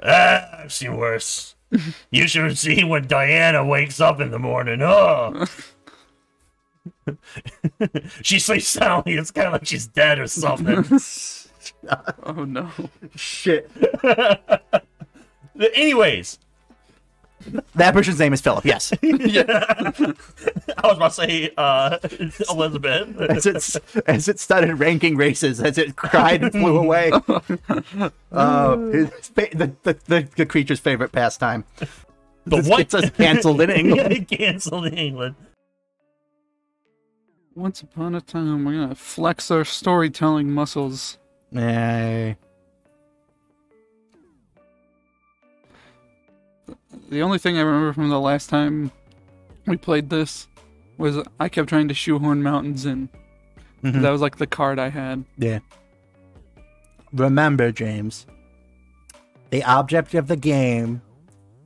I've seen worse. You should see when Diana wakes up in the morning. Oh. She sleeps soundly. It's kind of like she's dead or something. Oh no. Shit. Anyways. That person's name is Philip, yes. Yeah. I was about to say Elizabeth. As it started ranking races, as it cried and flew away. The creature's favorite pastime. But what? It's just canceled in England. Yeah, canceled in England. Once upon a time, we're gonna flex our storytelling muscles. Nah. The only thing I remember from the last time we played this was I kept trying to shoehorn mountains in. Mm-hmm. That was like the card I had. Yeah. Remember, James, the object of the game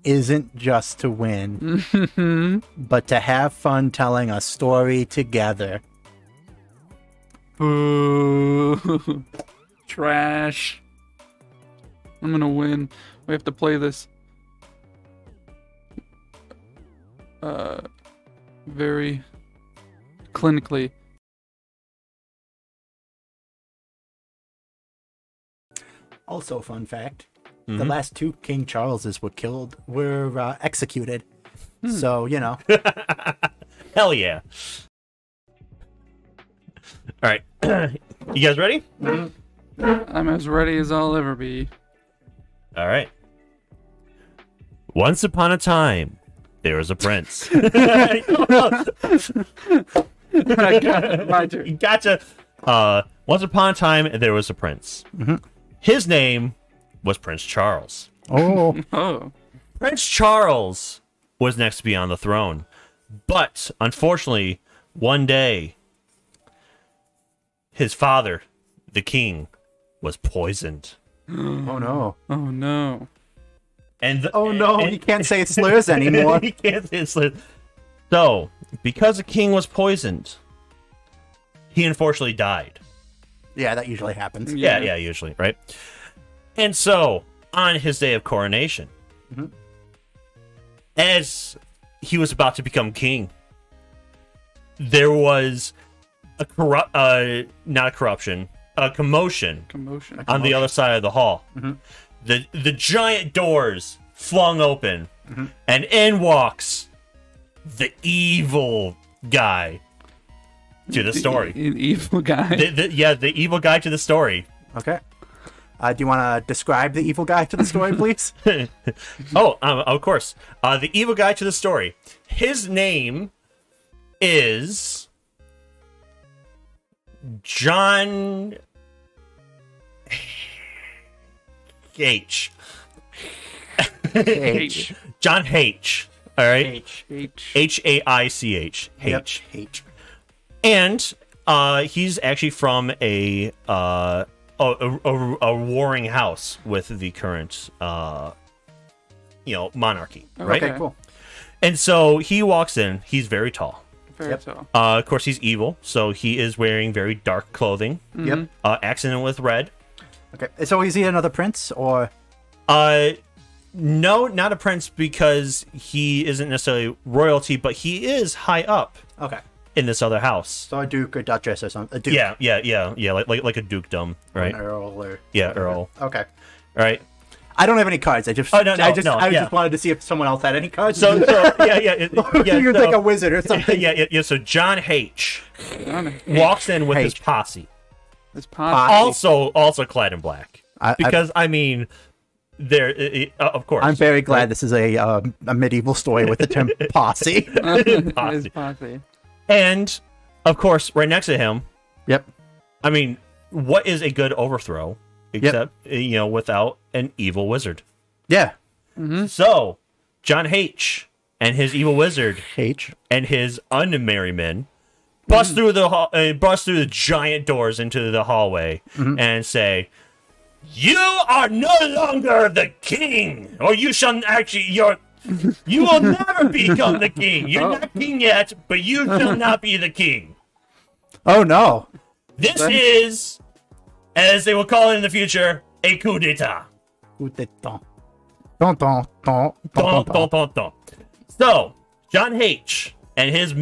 isn't just to win, but to have fun telling a story together. Boo. Trash. I'm gonna win. We have to play this very clinically. Also, fun fact: the last two King Charleses were executed. So you know. Hell yeah! All right, you guys ready? I'm as ready as I'll ever be. All right. Once upon a time, there was a prince. I got it. My turn. Gotcha. Once upon a time, there was a prince. His name was Prince Charles. Oh. Oh. Prince Charles was next to be on the throne. But, unfortunately, one day, his father, the king, was poisoned. Oh no. Oh no. And He can't say slurs anymore. He can't say slurs. So, because the king was poisoned, he unfortunately died. Yeah, that usually happens. Yeah, usually, right? And so, on his day of coronation, as he was about to become king, there was a commotion on the other side of the hall. The giant doors flung open, and in walks the evil guy to the story. An evil guy. The evil guy to the story. Okay. Do you want to describe the evil guy to the story, please? Of course. The evil guy to the story. His name is John H. H. John H. All right. H. H-A-I-C-H. H. H. And he's actually from a warring house with the current monarchy, right? Okay, cool. And so he walks in. He's very tall. Very tall. Of course, he's evil, so he is wearing very dark clothing. Yep. Accented with red. Okay. So is he another prince or? No, not a prince because he isn't necessarily royalty, but he is high up. Okay. In this other house. So a duke or duchess or something. A duke. Yeah, like a dukedom, right? An earl or. Yeah, earl. Okay. All right. I don't have any cards. I just wanted to see if someone else had any cards. So You're like a wizard or something. Yeah. So John H. walks in with his posse. His posse. Also clad in black. Because I mean, of course. I'm very glad this is a medieval story with the term posse. His posse. And of course, right next to him. Yep. I mean, what is a good overthrow except without an evil wizard? Yeah. So John H. and his evil wizard H and his unmarried men bust through the giant doors into the hallway and say, "You are no longer the king, or you shall you will never become the king. You're not king yet, but you shall not be the king." Oh no! This is, as they will call it in the future, a coup d'etat. Coup d'etat. Dun, dun, dun, dun, dun, dun. So, John H. and his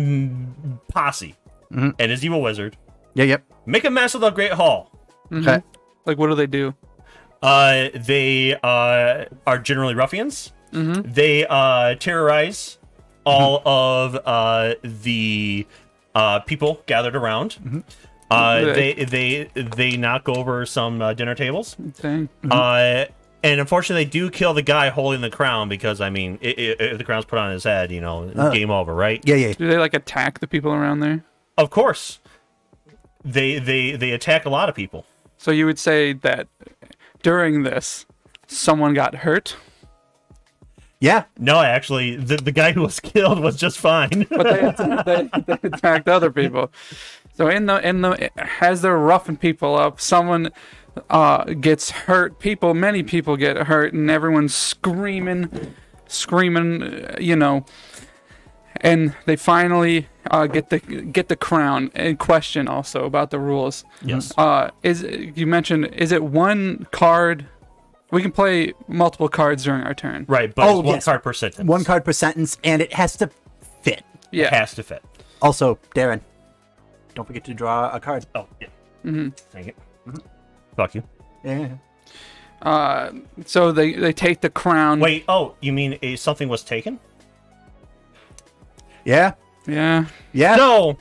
posse and his evil wizard Yep. make a mess of the Great Hall. Okay. Like, what do they do? They are generally ruffians. They terrorize all of the people gathered around. They knock over some dinner tables. Dang. And unfortunately, they do kill the guy holding the crown because, I mean, if the crown's put on his head, you know, game over, right? Yeah. Do they, like, attack the people around there? Of course. They attack a lot of people. So you would say that during this, someone got hurt? Yeah. No, actually, the guy who was killed was just fine. But they attacked other people. So as they're roughing people up, someone gets hurt. Many people get hurt, and everyone's screaming, you know. And they finally get the crown. And question also about the rules. Yes. You mentioned, is it one card? We can play multiple cards during our turn. Right, but it's one card per sentence. One card per sentence, and it has to fit. Yeah. It has to fit. Also, Darren, don't forget to draw a card. Oh, yeah. Dang it. Fuck you. Yeah. So they take the crown. Wait, you mean something was taken? Yeah. Yeah. Yeah.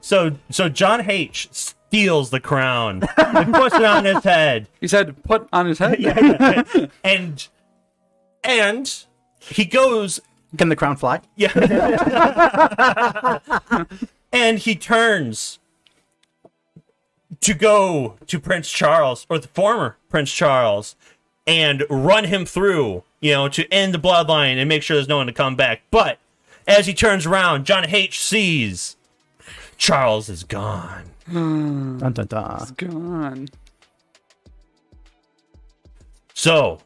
So John H. steals the crown and puts it on his head. You said put on his head? Yeah. And he goes... Can the crown fly? Yeah. And he turns to go to Prince Charles, or the former Prince Charles, and run him through, you know, to end the bloodline and make sure there's no one to come back. But as he turns around, John H. sees Charles is gone. Dun, dun, dun. It's gone. So,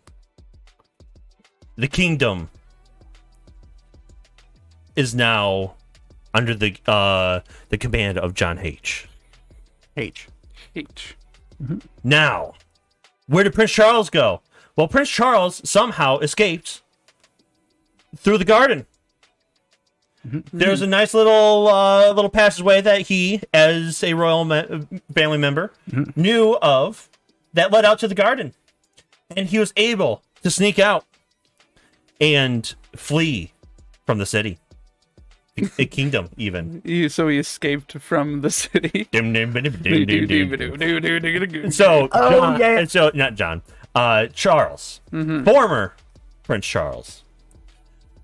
the kingdom is now under the command of John H. H. Now, where did Prince Charles go? Well, Prince Charles somehow escaped through the garden. There's a nice little passageway that he, as a royal family member, knew of that led out to the garden. And he was able to sneak out and flee from the city. The kingdom, even. So he escaped from the city. So, not John. Charles, former Prince Charles,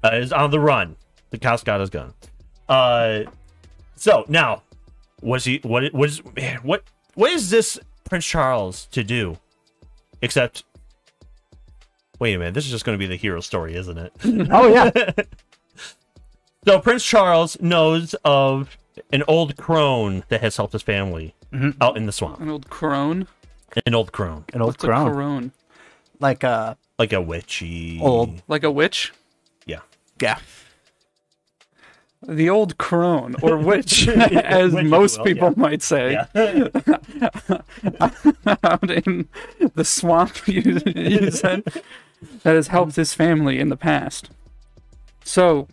is on the run. The house got his gun. So now, what is this Prince Charles to do? Except, wait a minute, this is just going to be the hero story, isn't it? Oh yeah. So Prince Charles knows of an old crone that has helped his family out in the swamp. An old crone? An old crone. An old What's a crone? Like a witchy. old. Like a witch? Yeah. Yeah. The old crone, or witch, as Witch, most people might say. Yeah. Out in the swamp, you said, that has helped his family in the past. So,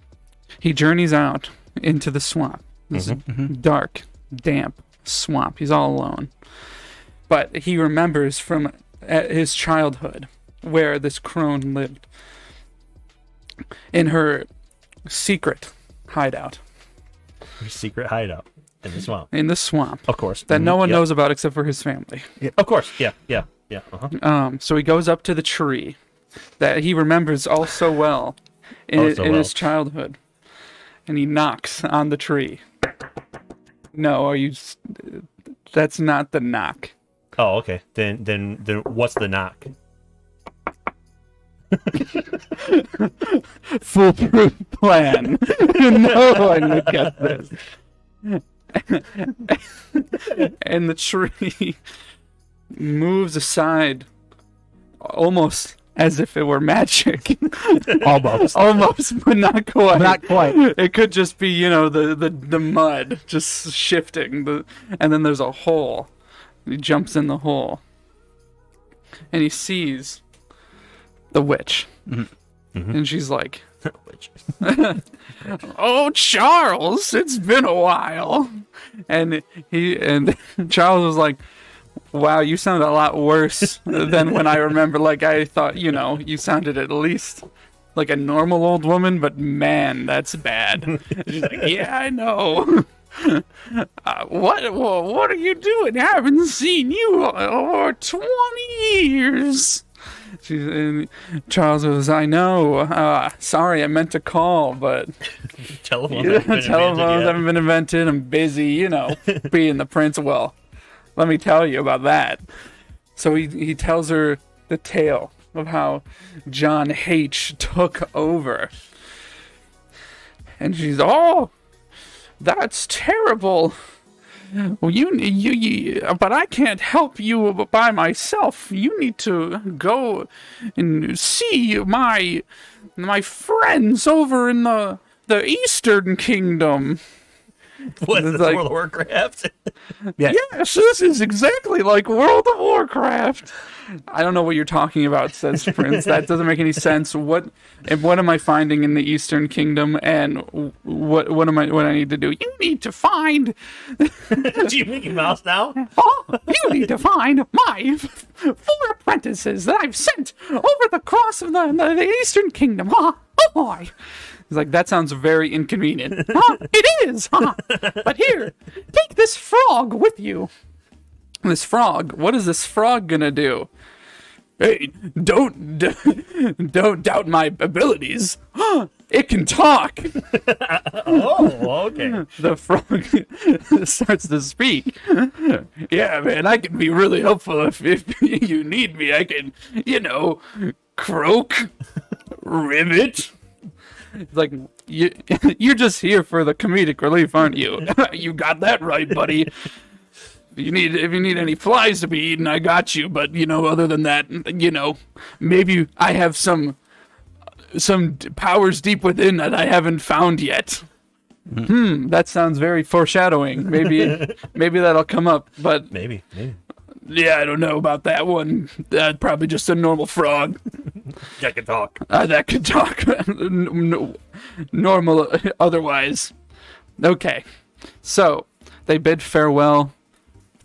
he journeys out into the swamp. This dark, damp swamp. He's all alone. But he remembers from his childhood where this crone lived. In her secret hideout. Her secret hideout in the swamp. In the swamp. Of course. That no one knows about except for his family. Of course. Yeah. So he goes up to the tree that he remembers all so well in his childhood. And he knocks on the tree. No, that's not the knock. Oh, okay. Then what's the knock? Foolproof plan. No one would get this. And the tree moves aside almost as if it were magic. Almost, but not quite. Not quite. It could just be, the mud just shifting. And then there's a hole. He jumps in the hole. And he sees the witch. And she's like, "Oh, Charles, it's been a while." And Charles was like, "Wow, you sound a lot worse than when I remember. Like, I thought, you sounded at least like a normal old woman, but man, that's bad." She's like, "Yeah, I know." What are you doing? I haven't seen you over 20 years. And Charles goes, "I know. Sorry, I meant to call, but telephones haven't been invented. I'm busy, being the prince. Well, let me tell you about that." So he tells her the tale of how John H. took over. And she's, "Oh, that's terrible. Well, you, but I can't help you by myself. You need to go and see my friends over in the Eastern Kingdom." What is this, like, World of Warcraft? Yes, this is exactly like World of Warcraft. "I don't know what you're talking about," says Prince. "That doesn't make any sense. What am I finding in the Eastern Kingdom, and what I need to do?" "You need to find." Do you Mickey Mouse now? "Oh, you need to find my 4 apprentices that I've sent over the cross of the Eastern Kingdom." "Oh boy." He's like, "That sounds very inconvenient." "It is, huh? But here, take this frog with you." This frog, what is this frog gonna do? "Hey, don't doubt my abilities. It can talk." Oh, okay. The frog starts to speak. "Yeah, man, I can be really helpful if you need me. I can, croak, ribbit." It's like, you're just here for the comedic relief, aren't you? "You got that right, buddy. If you need any flies to be eaten, I got you. But, other than that, maybe I have some powers deep within that I haven't found yet." That sounds very foreshadowing. Maybe that'll come up, but maybe. Yeah, I don't know about that one. Probably just a normal frog. That can talk. That could talk. Normal otherwise. Okay. So, they bid farewell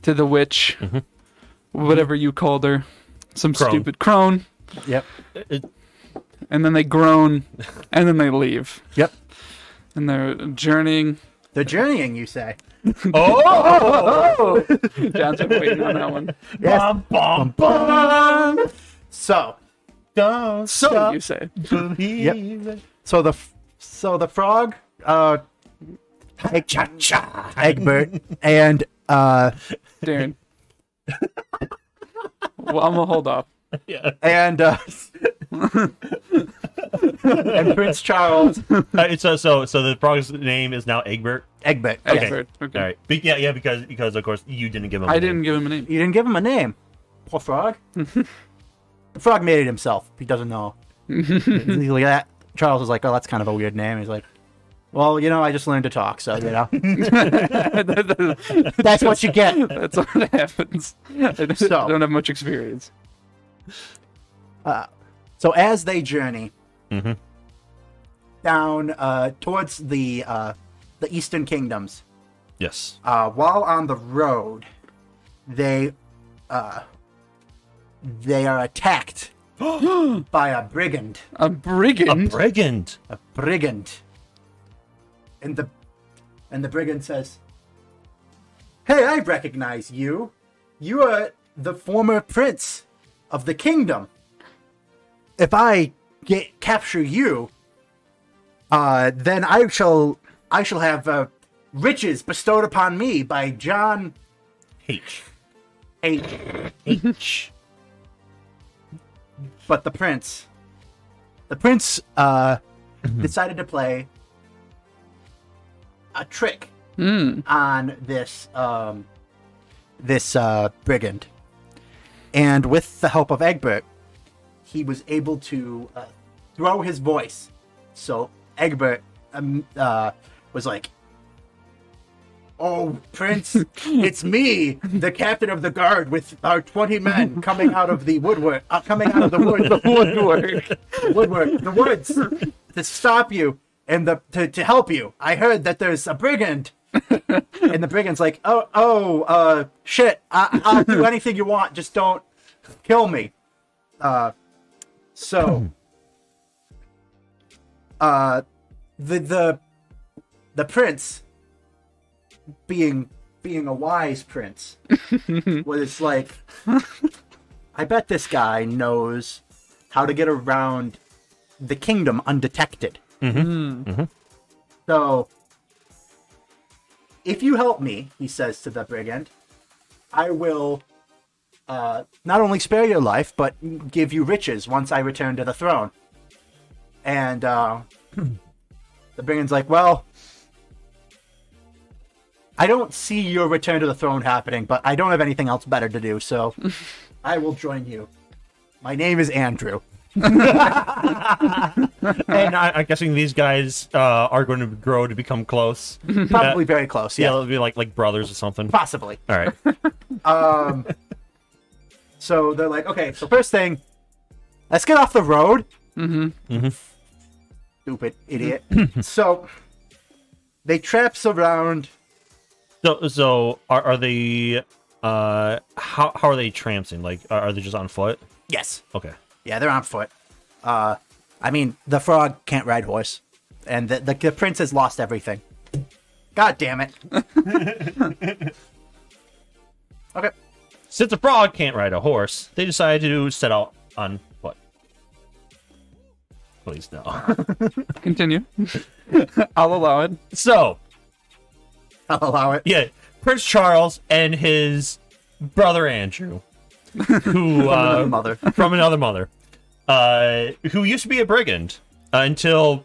to the witch. Whatever you called her. Some Crone. stupid crone. Yep. And then they groan. And then they leave. Yep. And they're journeying. They're journeying, you say? Oh! John's been waiting on that one. Yes. Bum, bum, bum. So, Don't So stop you say. believing. so the frog, Egbert, and Darren. Well, I'm gonna hold off. Yeah. and Prince Charles, So the frog's name is now Egbert. Egbert. Okay. Egbert, okay. All right. Yeah, because of course you didn't give him. I didn't give him a name. You didn't give him a name. Poor frog. The frog made it himself. He doesn't know. He's like that. Charles was like, "Oh, that's kind of a weird name." He's like, "Well, I just learned to talk, so that's what you get." That's what happens. I don't have much experience. So as they journey Mm-hmm. down towards the Eastern Kingdoms, Yes. while on the road, they are attacked by a brigand. A brigand? A brigand. A brigand. And the brigand says, "Hey, I recognize you. You are the former prince of the kingdom. If I capture you, then I shall have riches bestowed upon me by John H. H." But the prince decided to play a trick on this brigand, and with the help of Egbert, he was able to throw his voice. So Egbert was like, Oh, Prince, it's me, the captain of the guard, with our 20 men coming out of the woodwork, the woods, to stop you and to help you. I heard that there's a brigand, and the brigand's like, shit, I'll do anything you want, just don't kill me. The prince, being a wise prince, was like, I bet this guy knows how to get around the kingdom undetected. So, if you help me, he says to the brigand, I will not only spare your life, but give you riches once I return to the throne. And the brigand's like, well, I don't see your return to the throne happening, but I don't have anything else better to do, so I will join you. My name is Andrew. And I'm guessing these guys are going to grow to become close. Probably very close, yeah. They'll be like brothers or something. Possibly. All right. So they're like, okay, so first thing, let's get off the road. Stupid idiot. So they traps around. So are they? How are they tramping? Like, are they just on foot? Yes. Okay. Yeah, they're on foot. I mean, the frog can't ride horse, and the prince has lost everything. God damn it. Okay. Since the frog can't ride a horse, they decided to set out on foot. Please no. Continue. I'll allow it. So, I'll allow it. yeah, Prince Charles and his brother Andrew, who from another mother, who used to be a brigand until,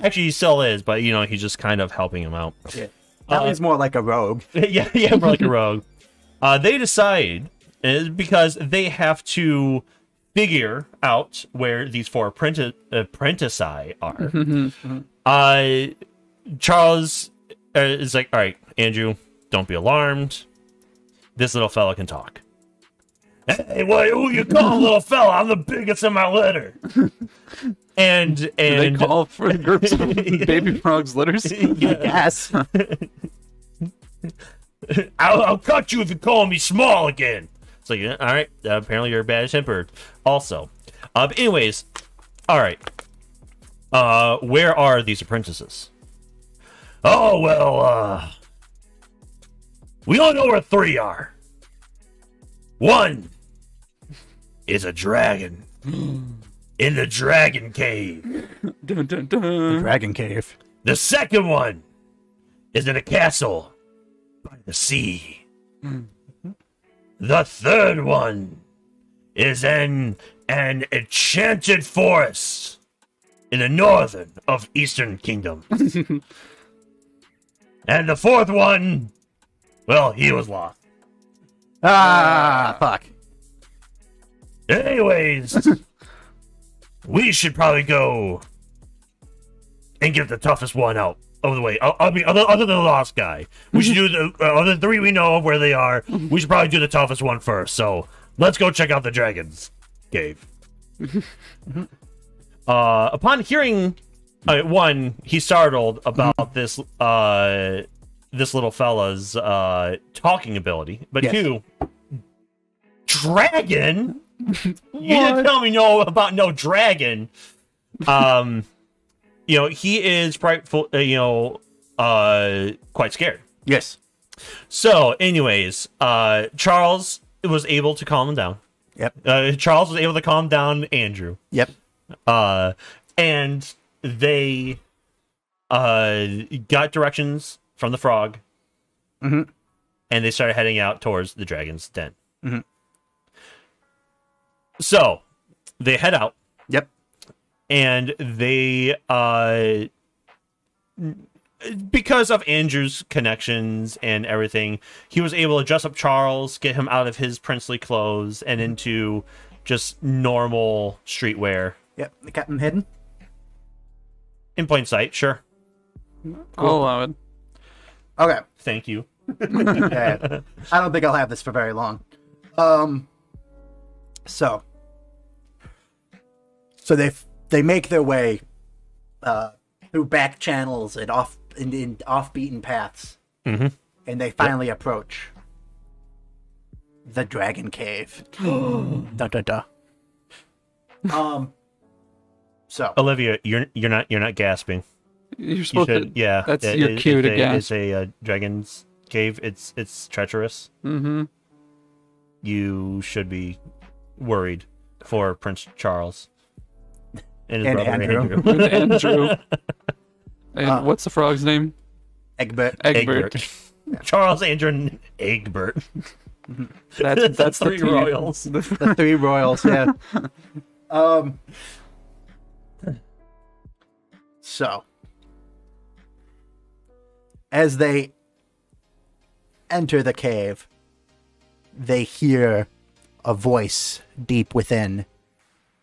actually he still is, but he's just kind of helping him out. Yeah. Now he's more like a rogue. Yeah, more like a rogue. They decide, because they have to figure out where these four apprentici are. Charles is like, all right, Andrew, don't be alarmed. This little fella can talk. Hey, who you call little fella? I'm the biggest in my litter. And do they call for groups of baby frogs litters? Yes. I'll cut you if you call me small again. It's like, all right, apparently you're bad-tempered. Also, anyways, all right. Where are these apprentices? Oh, well, we all know where three are. One is a dragon in the dragon cave. Dun, dun, dun. The dragon cave. The second one is in a castle by the sea. The third one is in an enchanted forest in the northern of Eastern Kingdom. And the fourth one, well, he was lost. Fuck. Anyways, we should probably go and get the toughest one out of the way. I mean, other than the lost guy. We should do the other three we know of where they are. We should probably do the toughest one first. So let's go check out the dragon's cave. Upon hearing, one, he's startled about this little fella's talking ability. But yes. Two, dragon? You didn't tell me about no dragon. He is quite scared. Yes. So, anyways, Charles was able to calm him down. Yep. Charles was able to calm down Andrew. Yep. And they got directions from the frog. Mm-hmm. And they started heading out towards the dragon's den. Mm-hmm. So, they head out. Yep. And they, because of Andrew's connections and everything, he was able to dress up Charles, get him out of his princely clothes and into just normal streetwear. Yep. They kept him hidden. In plain sight, sure. Cool. I'll allow it. Okay. Thank you. Yeah. I don't think I'll have this for very long. So they make their way through back channels and in off-beaten paths, Mm-hmm. and they finally approach the Dragon Cave. Dun, dun, dun. So Olivia, you're not gasping. You're supposed to. Yeah, That's your cue to gasp. It's a dragon's cave. It's treacherous. Mm-hmm. You should be worried for Prince Charles and his brother Andrew. Andrew. And what's the frog's name? Egbert. Egbert. Charles, Andrew, and Egbert. That's three the royals. The three royals, yeah. So, as they enter the cave, they hear a voice deep within.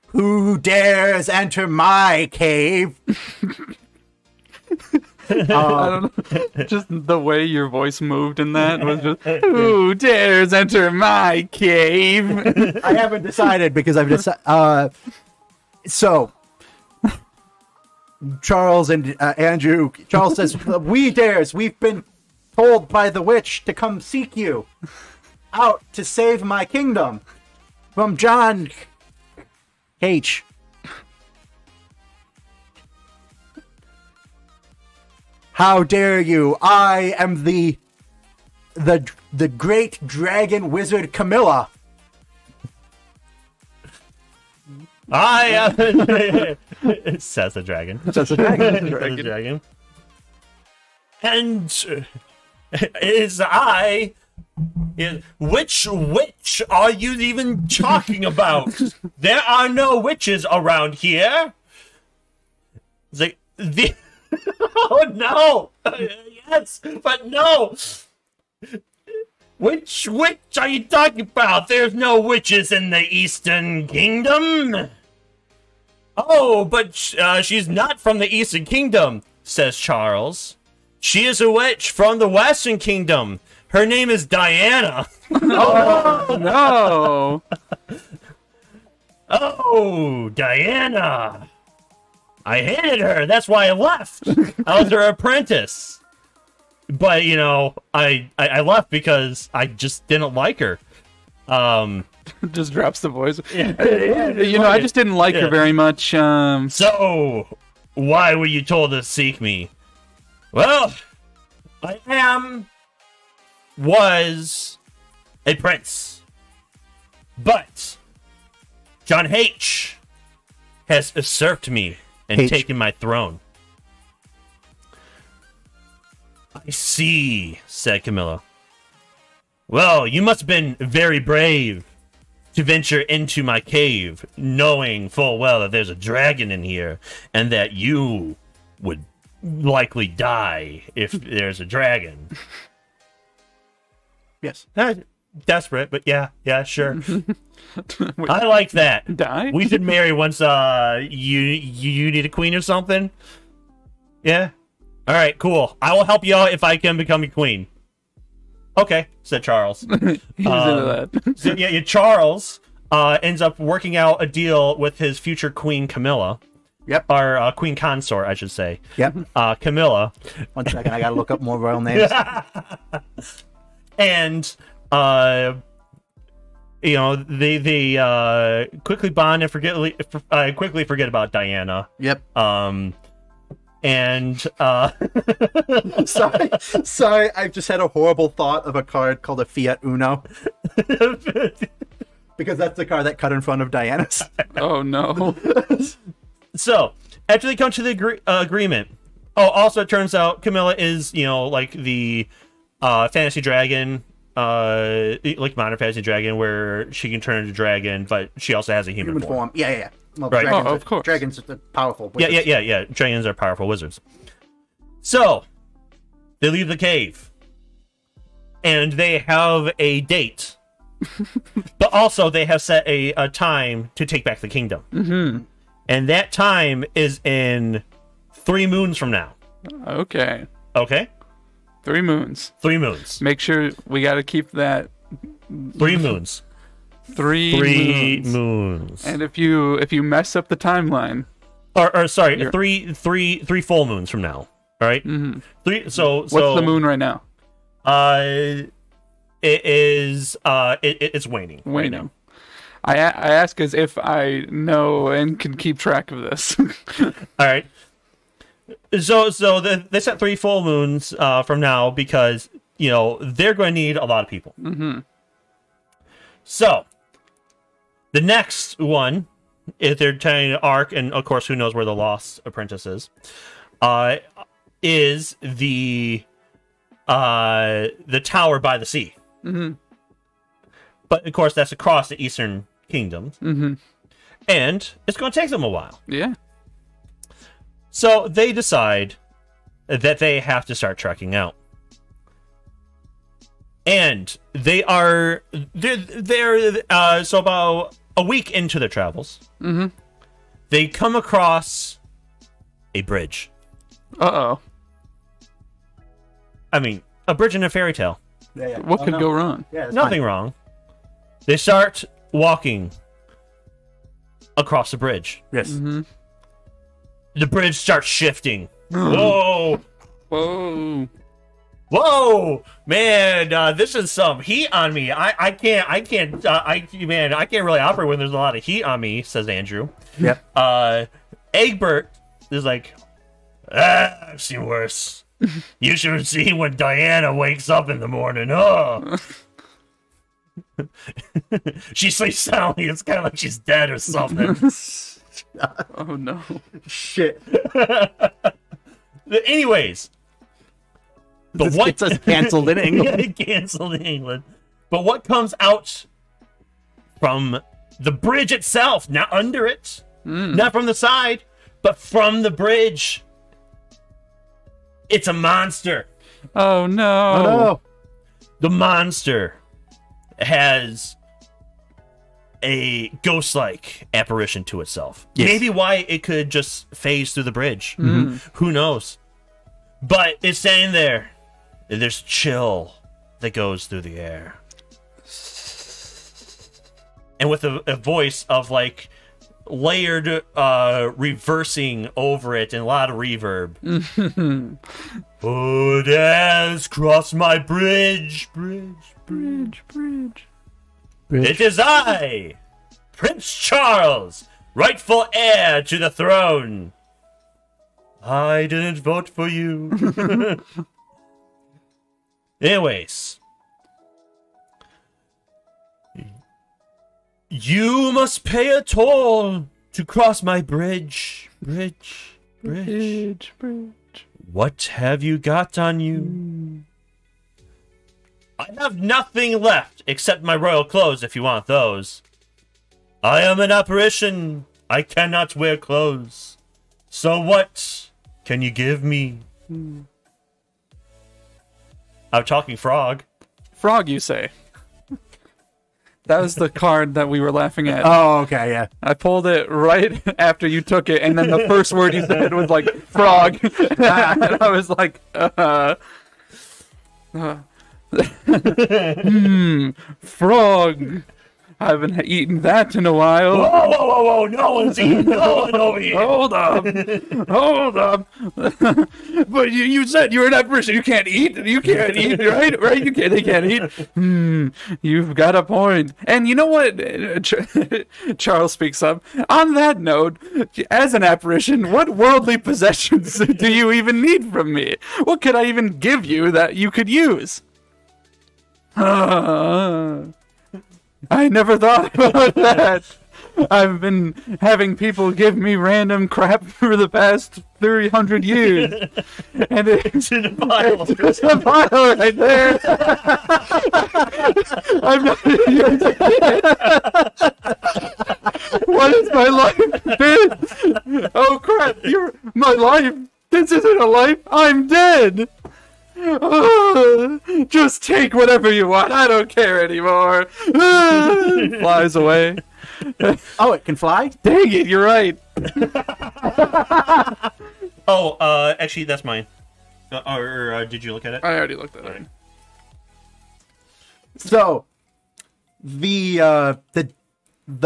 Who dares enter my cave? I don't know. Just the way your voice moved in that was just, who dares enter my cave? I haven't decided because I've decided. So, Charles and Andrew. Charles says, "We dares. We've been told by the witch to come seek you out to save my kingdom from John H." How dare you? I am the great dragon wizard Camilla. I am. It says the dragon. That's a dragon. Says the dragon. And is I. Which witch are you even talking about? There are no witches around here. It's like the. Oh no! Yes, but no! Which witch are you talking about? There's no witches in the Eastern Kingdom! Oh, but she's not from the Eastern Kingdom, says Charles. She is a witch from the Western Kingdom. Her name is Diana. Oh, no! Oh, Diana! I hated her. That's why I left. I was her apprentice. But, you know, I left because I just didn't like her. Just drops the voice. Yeah. You know, I just didn't like her very much. So, why were you told to seek me? Well, was a prince. But John H. has usurped me and taken my throne. I see, said Camilla. Well, you must have been very brave to venture into my cave, knowing full well that there's a dragon in here, and that you would likely die if there's a dragon. Yes. Desperate, but yeah, sure. I like that. Die? We should marry once you need a queen or something. Yeah? Alright, cool. I will help you out if I can become your queen. Okay, said Charles. He's into that. So, yeah, Charles ends up working out a deal with his future queen Camilla. Yep. Or queen consort, I should say. Yep. Camilla. 1 second, I gotta look up more royal names. And you know, they quickly bond and quickly forget about Diana. Yep. And sorry, I've just had a horrible thought of a card called a Fiat Uno. Because that's the card that cut in front of Diana's. Oh no. So, after they come to the agreement. Oh, also it turns out Camilla is, you know, like the fantasy dragon, like modern fantasy dragon, where she can turn into dragon, but she also has a human form. Yeah. Well, right. Dragons, of course. Dragons are powerful wizards. Yeah. Dragons are powerful wizards. So, they leave the cave. And they have a date. But also, they have set a time to take back the kingdom. Mm-hmm. And that time is in 3 moons from now. Okay. Okay? 3 moons. 3 moons. Make sure we got to keep that. 3 moons. 3 moons. And if you mess up the timeline, or sorry, three full moons from now. All right? Mm-hmm. What's the moon right now? It is it's waning. Waning. Right now. I ask as if I know and can keep track of this. All right. So they set 3 full moons from now because they're going to need a lot of people. Mm-hmm. So the next one, if they're trying to arc, and of course, who knows where the Lost Apprentice is the tower by the sea. Mm-hmm. But of course, that's across the Eastern Kingdoms, mm-hmm. and it's going to take them a while. Yeah. So they decide that they have to start trekking out, and they're so about a week into their travels, mm-hmm. they come across a bridge. Uh-oh. I mean, a bridge in a fairy tale. Yeah. What could go wrong? Yeah, nothing wrong. They start walking across the bridge. Yes. Mm-hmm. The bridge starts shifting. Whoa! Whoa! Man, this is some heat on me. I can't really operate when there's a lot of heat on me, says Andrew. Yep. Egbert is like, I've seen worse. You should see when Diana wakes up in the morning. Oh. She sleeps soundly. It's kind of like she's dead or something. Oh no. Shit. Anyways. But what gets us canceled in England? Canceled in England. But what comes out from the bridge itself, not under it, not from the side, but from the bridge. It's a monster. Oh no. Oh no. The monster has a ghost-like apparition to itself. Yes. Maybe why it could just phase through the bridge. Mm-hmm. Who knows? But it's standing there. There's chill that goes through the air. And with a voice of like layered reversing over it and a lot of reverb. Who dares cross my bridge? Bridge. It is I, Prince Charles, rightful heir to the throne. I didn't vote for you. Anyways. You must pay a toll to cross my bridge. Bridge. What have you got on you? I have nothing left except my royal clothes if you want those. I am an apparition. I cannot wear clothes. So what can you give me? I'm talking frog. Frog, you say? That was the card that we were laughing at. Oh, okay, yeah. I pulled it right after you took it, and then the first word you said was like, frog. And I was like, frog. I haven't eaten that in a while. Whoa, no one's eating no one over here. Hold up. But you said you're an apparition. You can't eat, right? Right? They can't eat. You've got a point. And you know what? Charles speaks up. On that note, as an apparition, what worldly possessions do you even need from me? What could I even give you that you could use? I never thought about that. I've been having people give me random crap for the past 300 years. And it's in a pile. It's a pile right there. I'm not... What is my life been? Oh crap, my life. This isn't a life. I'm dead. Just take whatever you want. I don't care anymore. Flies away. Oh, it can fly? Dang it, you're right. Oh, actually, that's mine. Did you look at it? I already looked at it. So, the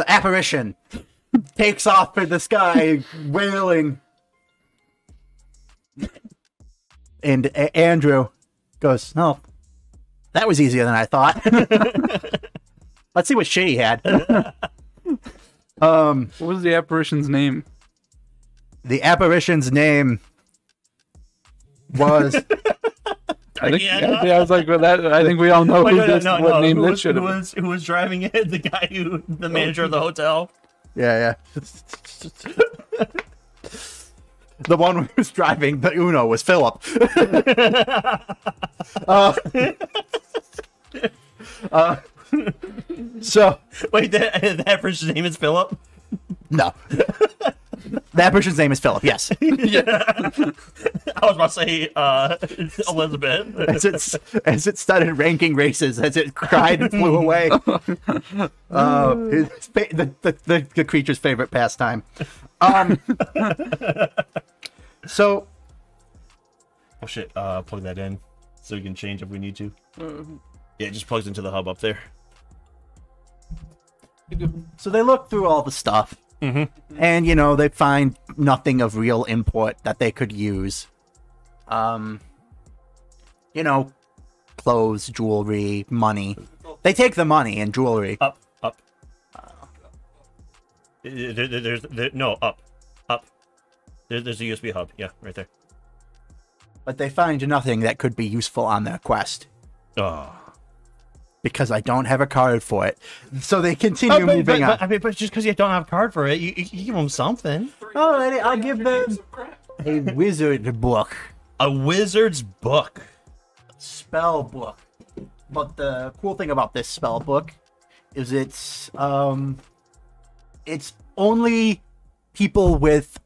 apparition takes off in the sky, wailing. And Andrew goes, "No, that was easier than I thought." Let's see what shit he had. What was the apparition's name? The apparition's name was... I was like, well, I think we all know what name that should have been. Who was driving it? The manager of the hotel. Yeah. The one who was driving the Uno was Philip. So wait, that person's name is Philip? No. That person's name is Philip, yes. Yeah. I was about to say Elizabeth. As it started ranking races, as it cried and flew away. The creature's favorite pastime. So... Oh shit, plug that in so we can change if we need to. Yeah, it just plugs into the hub up there. So they look through all the stuff. Mm-hmm. And, they find nothing of real import that they could use. Clothes, jewelry, money. They take the money and jewelry. Up. Up. There's a USB hub. Yeah, right there. But they find nothing that could be useful on their quest. Oh. Because I don't have a card for it. So they continue moving on. But just because you don't have a card for it, you give them something. Alrighty, I'll give them a wizard book. A wizard's book. Spell book. But the cool thing about this spell book is it's only people with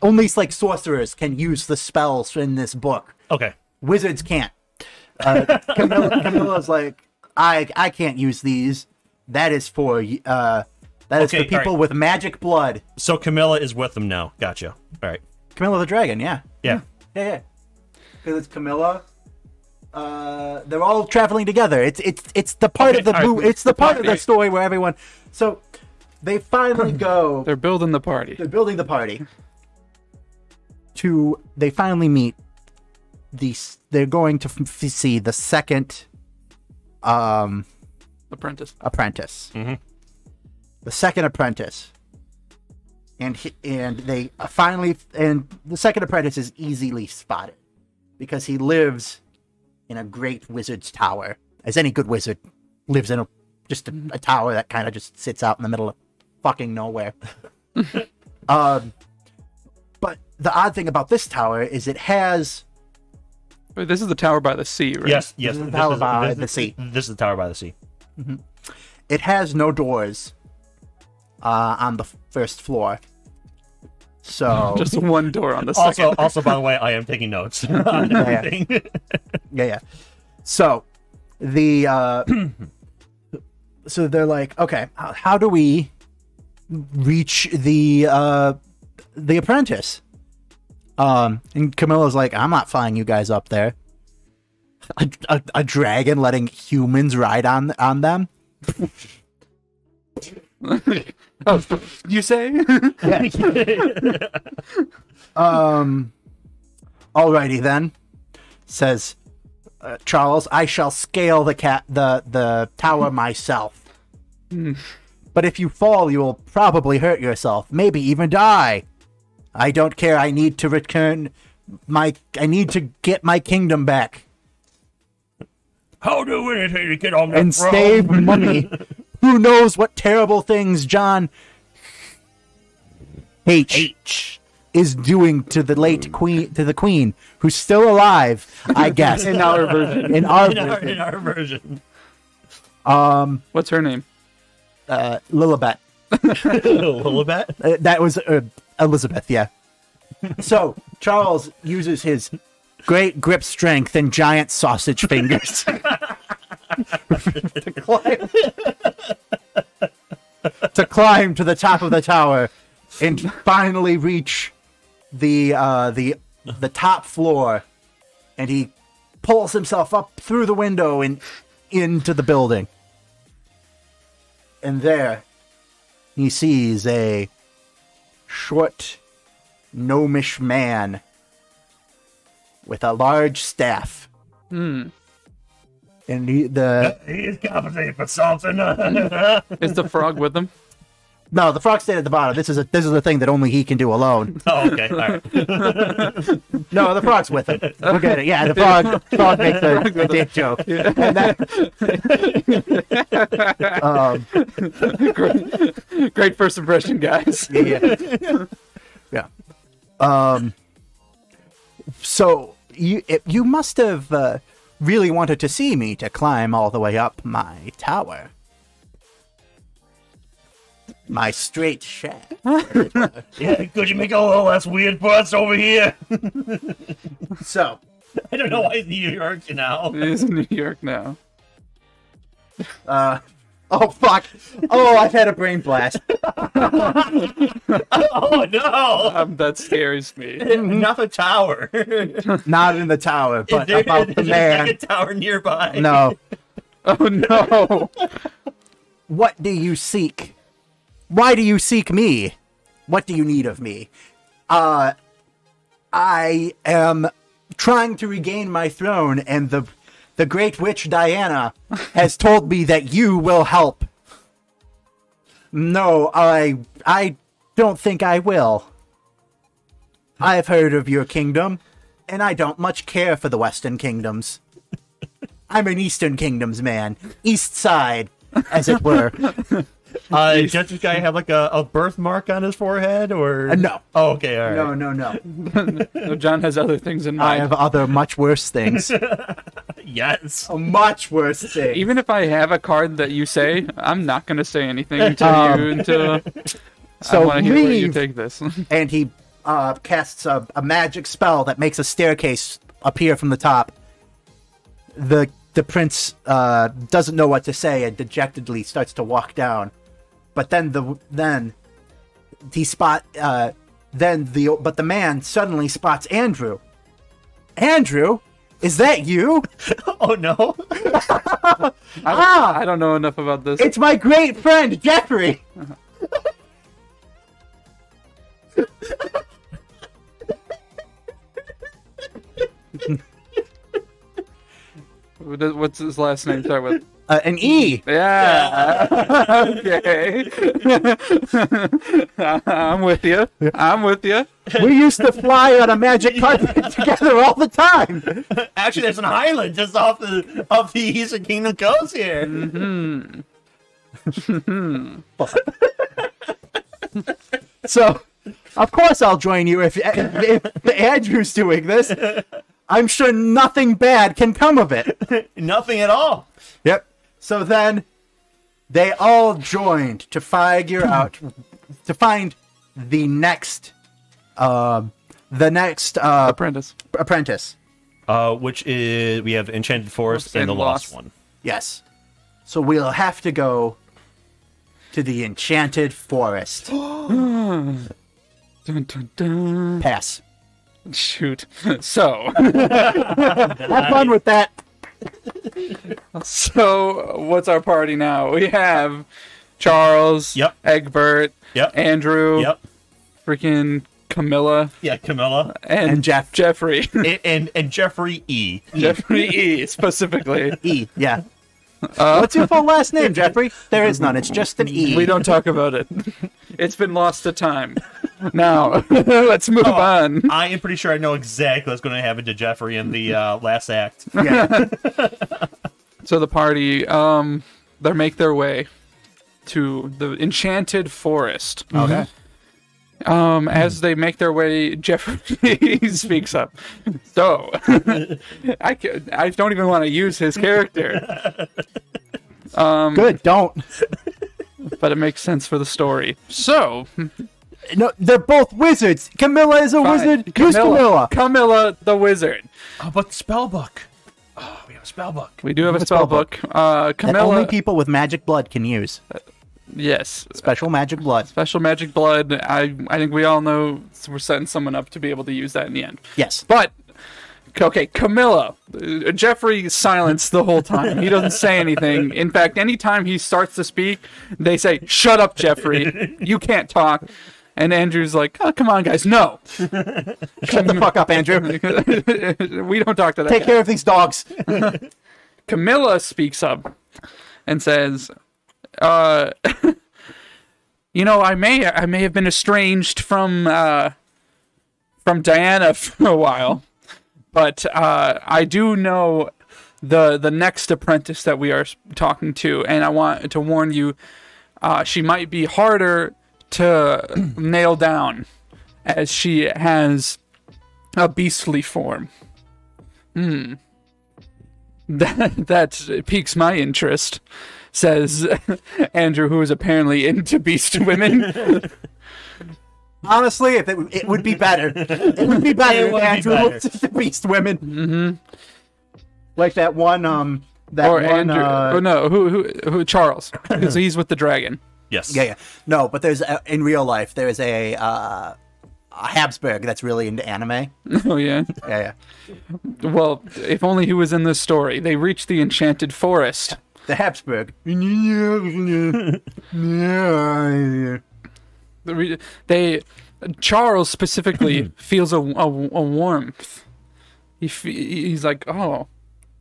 only like sorcerers can use the spells in this book. Okay. Wizards can't. Camilla's like, I can't use these. That is for for people with magic blood. So Camilla is with them now. Gotcha. All right. Camilla the dragon, yeah. Yeah. Because it's Camilla. They're all traveling together. It's the part of the it's the part of the story where everyone. So they finally go. They're building the party. They're building the party. They finally meet. They're going to see the second apprentice. Mm-hmm. The second apprentice, and they finally, and the second apprentice is easily spotted because he lives in a great wizard's tower, as any good wizard lives in a tower that kind of just sits out in the middle of fucking nowhere. But the odd thing about this tower is it has. Wait, this is the tower by the sea, right? Yes. This is the tower by the sea. This is the tower by the sea. Mm-hmm. It has no doors on the first floor. So just one door on the second. Also, by the way, I am taking notes on everything. Yeah. So so they're like, okay, how do we reach the apprentice? And Camilla's like, I'm not flying you guys up there. A dragon letting humans ride on them? Oh, you say? Alrighty then, says Charles. I shall scale the tower myself. But if you fall, you will probably hurt yourself, maybe even die. I don't care. I need to get my kingdom back. I'll do anything to get on that and save money. Who knows what terrible things John H is doing to the late queen, to the queen, who's still alive, I guess. In our version. In our version. What's her name? Lilibet. Lilibet? That was Elizabeth, yeah. So, Charles uses his great grip strength and giant sausage fingers to climb to the top of the tower and finally reach the top floor, and he pulls himself up through the window and into the building. And there, he sees a short, gnomish man with a large staff. And he's compensating for something. Is the frog with him? No, the frog stayed at the bottom. This is a thing that only he can do alone. Oh, okay, all right. No, the frog's with him. Forget it. Yeah, the frog makes a dick joke. Yeah. And that, great first impression, guys. Yeah. So you must have really wanted to see me to climb all the way up my tower. My straight shaft. Yeah, could you make it a little less weird for us over here? So, I don't know why he's in New York now. He is in New York now. oh fuck! Oh, I've had a brain blast. Oh no! That scares me. Not the tower. Not in the tower, but Is about the man. Like a tower nearby. No. Oh no! What do you seek? Why do you seek me? What do you need of me? I am trying to regain my throne, and the great witch Diana has told me that you will help. No, I don't think I will. I've heard of your kingdom, and I don't much care for the Western kingdoms. I'm an Eastern Kingdoms man. East side, as it were. Does this guy have like a birthmark on his forehead, or no? Oh, okay, all right. No. No, John has other things in mind. I have other much worse things. Yes. A much worse thing. Even if I have a card that you say, I'm not going to say anything until So I want to hear where you leave. take this. And he casts a magic spell that makes a staircase appear from the top. The prince doesn't know what to say and dejectedly starts to walk down. But then the man suddenly spots Andrew. Andrew, is that you? Oh no. I don't know enough about this. It's my great friend Jeffrey. What's his last name start with? An E. Yeah. Okay. I'm with you. We used to fly on a magic carpet together all the time. Actually, there's an island just off the Eastern Kingdom coast here. So, of course, I'll join you if Andrew's doing this. I'm sure nothing bad can come of it. Nothing at all. Yep. So then, they all joined to figure out, to find the next Apprentice. Which is we have Enchanted Forest and the Lost One. Yes. So we'll have to go to the Enchanted Forest. Dun, dun, dun. Pass. Shoot. So. Have fun with that. So, what's our party now? We have Charles, Yep. Egbert, Yep. Andrew, Yep. freaking Camilla, Yeah, Camilla. and Jeffrey. and Jeffrey E. Jeffrey E. specifically. E, yeah. What's your full last name, Jeffrey? There is none. It's just an E. We don't talk about it. It's been lost to time. Now, let's move on. I am pretty sure I know exactly what's going to happen to Jeffrey in the last act. Yeah. So the party, they make their way to the Enchanted Forest. Okay. As they make their way, Jeffrey speaks up. So, I don't even want to use his character. Good, don't. But it makes sense for the story. So, No, they're both wizards. Camilla is a wizard. Who's Camilla? Camilla the wizard. Oh, but the spell book. Oh, we have a spell book. We do have a spell book. That Camilla. only people with magic blood can use. Yes. Special magic blood. Special magic blood. I think we all know we're setting someone up to be able to use that in the end. Yes. But, okay, Camilla. Jeffrey is silenced the whole time. He doesn't say anything. In fact, anytime he starts to speak, they say, "Shut up, Jeffrey. You can't talk." And Andrew's like, "Oh, come on, guys. No. Shut the fuck up, Andrew. We don't talk to that Take guy." care of these dogs. Camilla speaks up and says, you know, I may have been estranged from Diana for a while, but I do know the next apprentice that we are talking to, and I want to warn you, she might be harder to nail down, as she has a beastly form. That piques my interest, says Andrew, who is apparently into beast women. Honestly, if it would be better. It would be better if Andrew looked at the beast women. Mm-hmm. Like that one, Andrew. Oh no, who Charles? Because he's with the dragon. Yes. Yeah. No, but there's in real life there's a Habsburg that's really into anime. Oh yeah. Yeah. Well, if only he was in this story. They reach the enchanted forest. The Habsburg. Charles specifically feels a warmth. He's like, oh,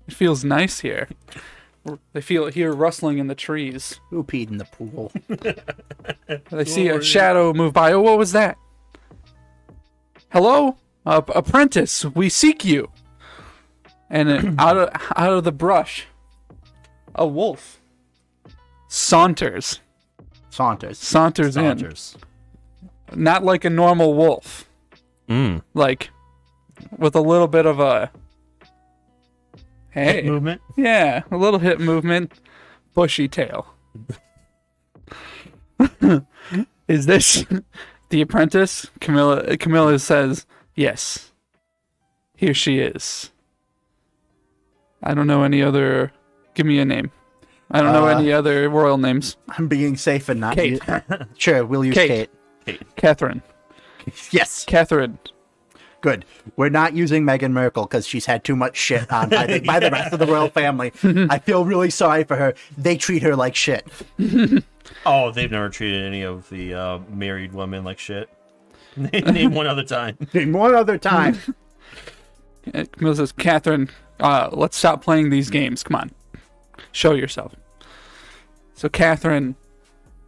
it feels nice here. They hear rustling in the trees. Who peed in the pool? They see a shadow move by. Oh, what was that? Hello, apprentice. We seek you. And out of the brush, a wolf saunters in. Not like a normal wolf. Like with a little bit of a hip movement. Yeah, a little hip movement, bushy tail. Is this the apprentice? Camilla says, yes. Here she is. I don't know any other. Give me a name. I don't know any other royal names. I'm being safe and not Kate. Sure, we'll use Kate. Catherine. Yes. Catherine. Good. We're not using Meghan Markle because she's had too much shit on by the rest of the royal family. I feel really sorry for her. They treat her like shit. Oh, they've never treated any of the married women like shit. Name one other time. Name one other time. Camilla says, Catherine, let's stop playing these games. Come on. Show yourself. So Catherine,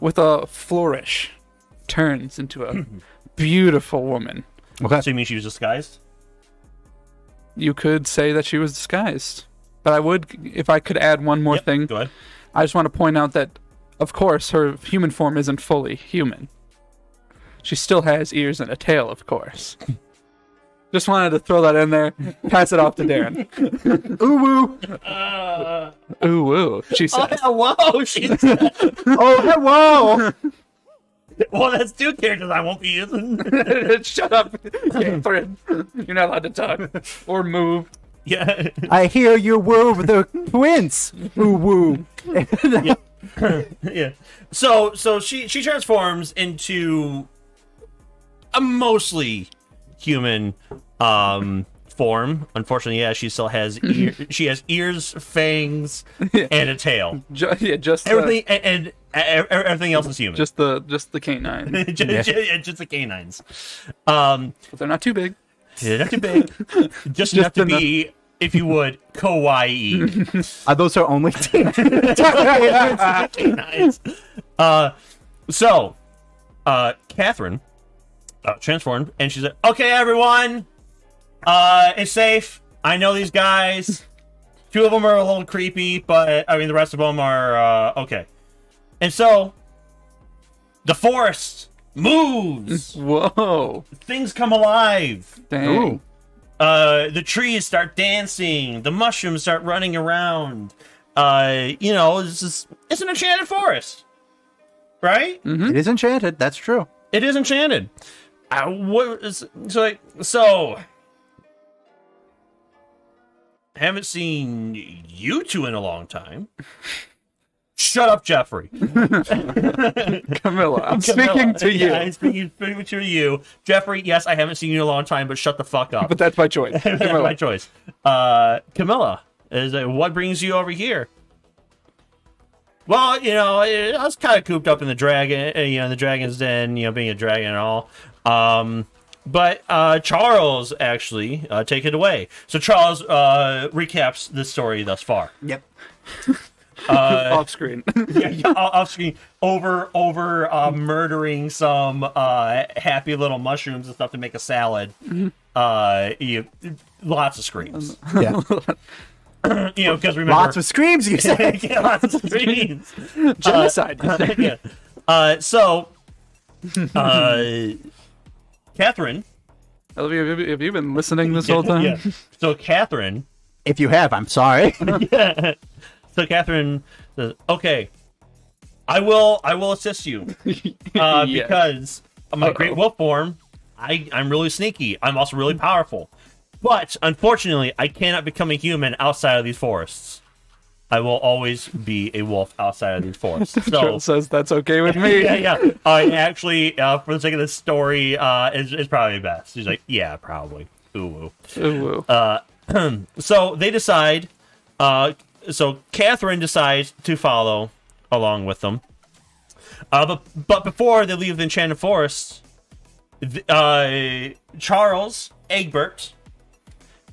with a flourish, turns into a beautiful woman. Okay. So you mean she was disguised? You could say that she was disguised. But I would, if I could add one more thing. Go ahead. I just want to point out that, of course, her human form isn't fully human. She still has ears and a tail, of course. Just wanted to throw that in there. Pass it off to Darren. Ooh woo. Ooh woo. She said. Oh, hello. She said. Oh, hello. Well, that's two characters I won't be using. Shut up, Catherine. You're not allowed to talk or move. Yeah. I hear you woo the twins. Ooh woo. Yeah. So she transforms into a mostly human form. Unfortunately, yeah, she still has she has ears, fangs, and a tail. Just everything and everything else is human. Just the canine. just the canines. But they're not too big. They're not too big. Just enough to be, if you would, kawaii. Are those her only canines? So Catherine transformed, and she's like, okay, everyone, it's safe. I know these guys. Two of them are a little creepy, but I mean, the rest of them are okay. And so the forest moves. Whoa. Things come alive. Dang. Ooh. The trees start dancing. The mushrooms start running around. It's an enchanted forest. Right? Mm-hmm. It is enchanted. That's true. It is enchanted. So haven't seen you two in a long time. Shut up, Jeffrey. Camilla, I'm speaking to you. Yeah, I'm speaking to you. Jeffrey, yes, I haven't seen you in a long time, but shut the fuck up. But that's my choice. That's my choice. Camilla, what brings you over here? Well, I was kind of cooped up in the the dragon's den, being a dragon and all. But Charles, actually, take it away. So Charles recaps the story thus far. Yep. Off screen. Off screen. Over murdering some happy little mushrooms and stuff to make a salad. Lots of screams. Yeah. Because remember, Lots of screams, you say. Yeah, lots of screams. Genocide. So, Catherine. Have you been listening this whole time? Yeah. So Catherine. If you have, I'm sorry. Yeah. So Catherine says, "Okay, I will assist you because my great wolf form. I'm really sneaky. I'm also really powerful, but unfortunately, I cannot become a human outside of these forests. I will always be a wolf outside of these forests." So Charles says that's okay with me. yeah. Actually, for the sake of this story, is probably best. He's like, yeah, probably. Ooh. So they decide. So Catherine decides to follow along with them. But before they leave the Enchanted Forest, Charles, Egbert,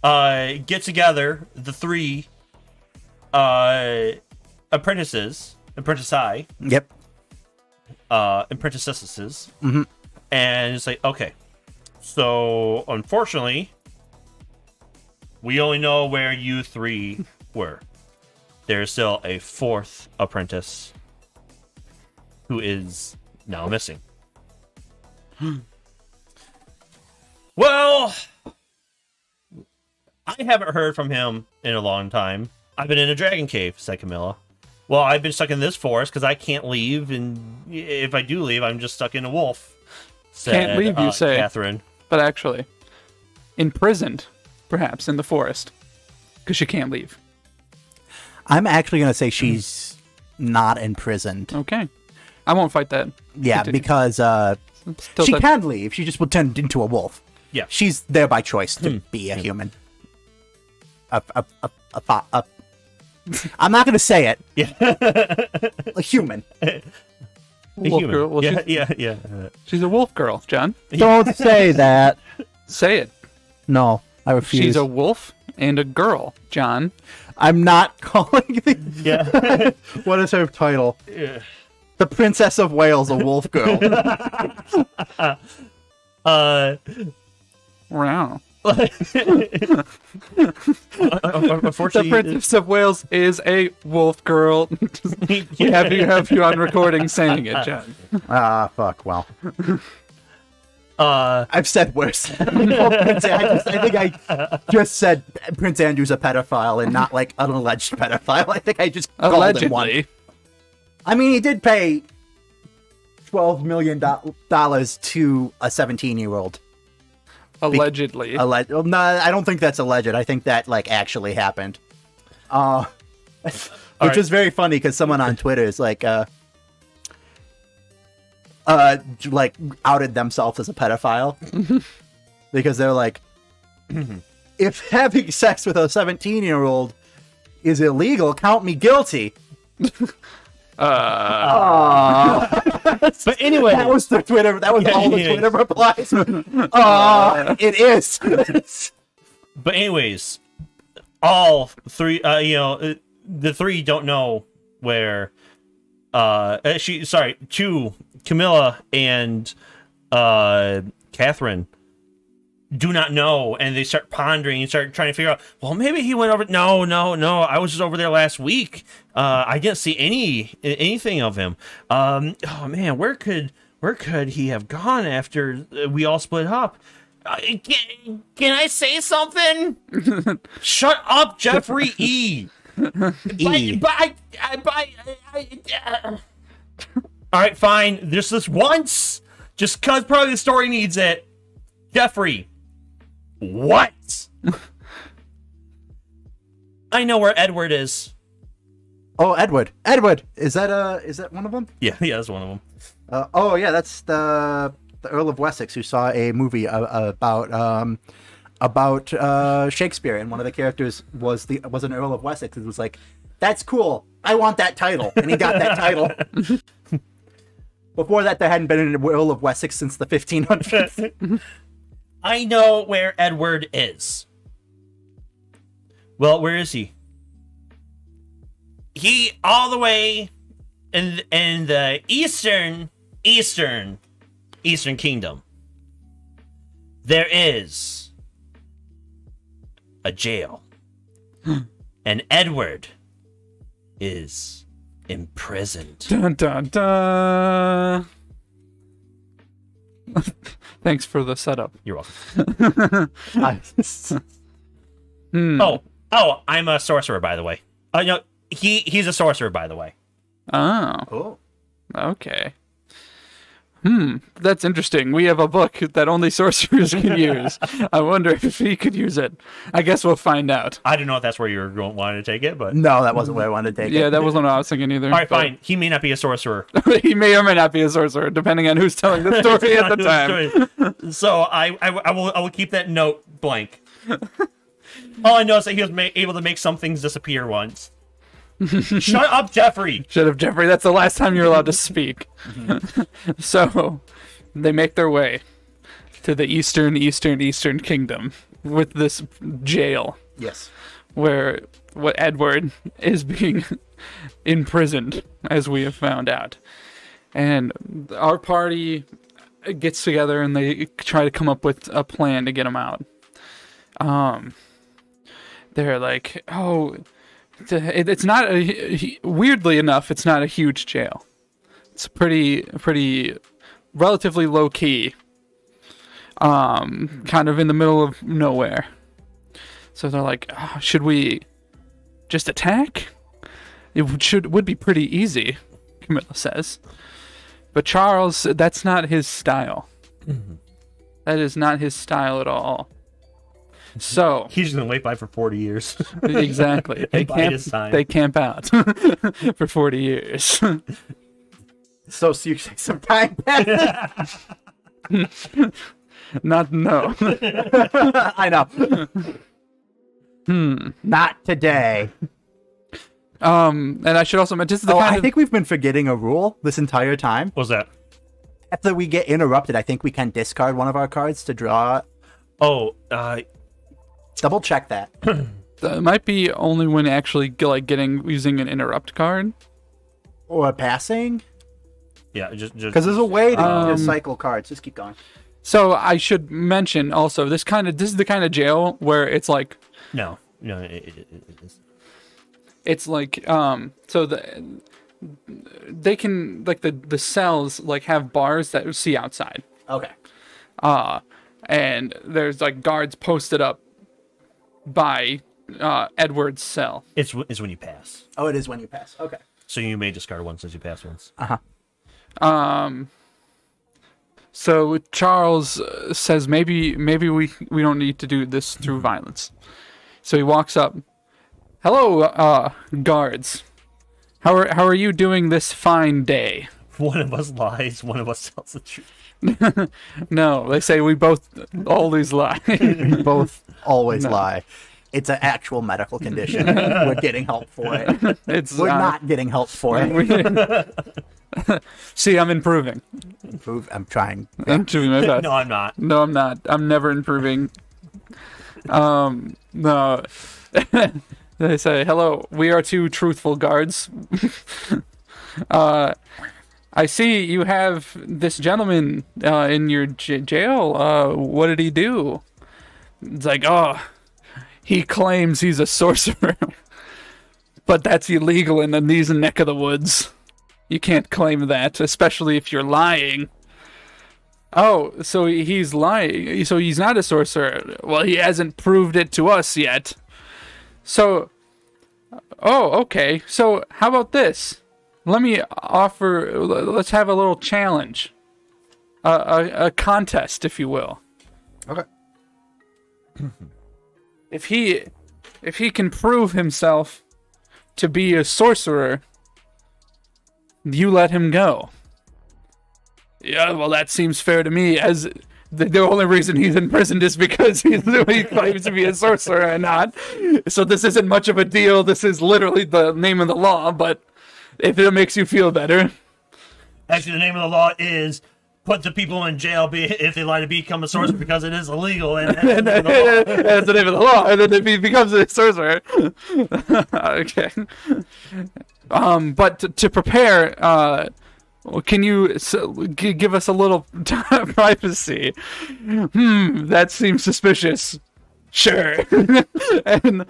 get together the three apprentices, Yep. apprentices, and it's like, okay, so unfortunately, we only know where you three were. There's still a fourth apprentice who is now missing. Well, I haven't heard from him in a long time. I've been in a dragon cave, said Camilla. Well, I've been stuck in this forest because I can't leave, and if I do leave, I'm just stuck in a wolf. Said, Can't leave, you say. Catherine. But actually, imprisoned, perhaps, in the forest. Because she can't leave. I'm actually going to say she's not imprisoned. Okay. I won't fight that. Yeah, Continue. because she can leave. She just will turn into a wolf. Yeah. She's there by choice to be a human. I'm not going to say it. Yeah. A human. Wolf human. girl. Well, Yeah. she's a wolf girl, John. Don't say that. Say it. No, I refuse. She's a wolf and a girl, John. I'm not calling the... Yeah. What is her title? Yeah. The Princess of Wales, a wolf girl. Wow. Unfortunately, The Princess of Wales is a wolf girl. We have you on recording saying it, John. Fuck, well. Uh, I've said worse. I think I just said Prince Andrew's a pedophile and not like an alleged pedophile. I think I just called him one. Allegedly. I mean, he did pay $12 million to a 17-year-old. Allegedly. No, I don't think that's alleged. I think that like actually happened. Which is very funny because someone on Twitter is like outed themselves as a pedophile because they're like, if having sex with a 17-year-old is illegal, count me guilty. but anyway, that was the Twitter. That was all the Twitter replies. It is. But anyways, all three, the three don't know where. Two, Camilla and Catherine do not know, and they start pondering and start trying to figure out, well, maybe he went over. No, I was just over there last week. I didn't see anything of him. Oh man, where could he have gone after we all split up? Can I say something? Shut up, Jeffrey E. All right, fine. Just this once, just cause probably the story needs it. Jeffrey, what? I know where Edward is. Oh, Edward. Edward. Is that one of them? Yeah, that's one of them. Oh yeah, that's the Earl of Wessex, who saw a movie about Shakespeare, and one of the characters was an Earl of Wessex. It was like, that's cool. I want that title, and he got that title. Before that, there hadn't been an Earl of Wessex since the 1500s. I know where Edward is. Well, where is he? He all the way in the Eastern Kingdom. There is a jail. And Edward is imprisoned. Dun dun dun. Thanks for the setup. You're welcome. Oh, I'm a sorcerer, by the way. No, he's a sorcerer, by the way. Oh. Okay. That's interesting. We have a book that only sorcerers can use. I wonder if he could use it. I guess we'll find out. I don't know if that's where you were wanting to take it, but... No, that wasn't where I wanted to take it. Yeah, that wasn't what I was thinking either. All right, fine. He may not be a sorcerer. He may or may not be a sorcerer, depending on who's telling the story at the time. So I will keep that note blank. All I know is that he was able to make some things disappear once. Shut up, Jeffrey! Shut up, Jeffrey. That's the last time you're allowed to speak. So, they make their way to the Eastern Kingdom with this jail. Yes. Where Edward is being imprisoned, as we have found out. And our party gets together and they try to come up with a plan to get him out. They're like, oh... It's not weirdly enough, it's not a huge jail. It's pretty relatively low key. Kind of in the middle of nowhere. So they're like, oh, should we just attack? It would be pretty easy, Camilla says. But Charles, that's not his style. That is not his style at all. So he's just gonna wait by for 40 years. Exactly. They camp out for 40 years. So you say some time passes? No. I know. Not today. And I should also mention this is the I think we've been forgetting a rule this entire time. What's that? After we get interrupted, I think we can discard one of our cards to draw. Double check that. That might be only when actually using an interrupt card or passing. Yeah, just because there's a way to cycle cards. Just keep going. So I should mention also this is the kind of jail where it's like no, it's like so they can like the cells like have bars that you see outside. Okay. And there's like guards posted up by Edward's cell. It's when you pass. Oh, it is when you pass. Okay. So you may discard one since you pass once. So Charles says maybe we don't need to do this through violence. So he walks up. Hello, guards. How are you doing this fine day? One of us lies. One of us tells the truth. No, they say we both always lie. We both always lie. It's an actual medical condition. We're getting help for it. We're not getting help for it. See, I'm improving. I'm trying. I'm doing my best. No, I'm not. No, I'm not. I'm never improving. No. They say, hello, we are two truthful guards. I see you have this gentleman in your jail. What did he do? It's like, oh, he claims he's a sorcerer. But that's illegal in these neck of the woods. You can't claim that, especially if you're lying. Oh, so he's lying. So he's not a sorcerer. Well, he hasn't proved it to us yet. So, oh, okay. So how about this? Let's have a little challenge. A contest, if you will. Okay. If he can prove himself to be a sorcerer, you let him go. Yeah, well, that seems fair to me, as the only reason he's imprisoned is because he claims to be a sorcerer and not. So this isn't much of a deal. This is literally the name of the law, but if it makes you feel better. Actually, the name of the law is put the people in jail if they lie to become a sorcerer because it is illegal. And that's the name of the law. And then if he becomes a sorcerer. Okay. But to prepare, can you give us a little privacy? That seems suspicious. Sure. And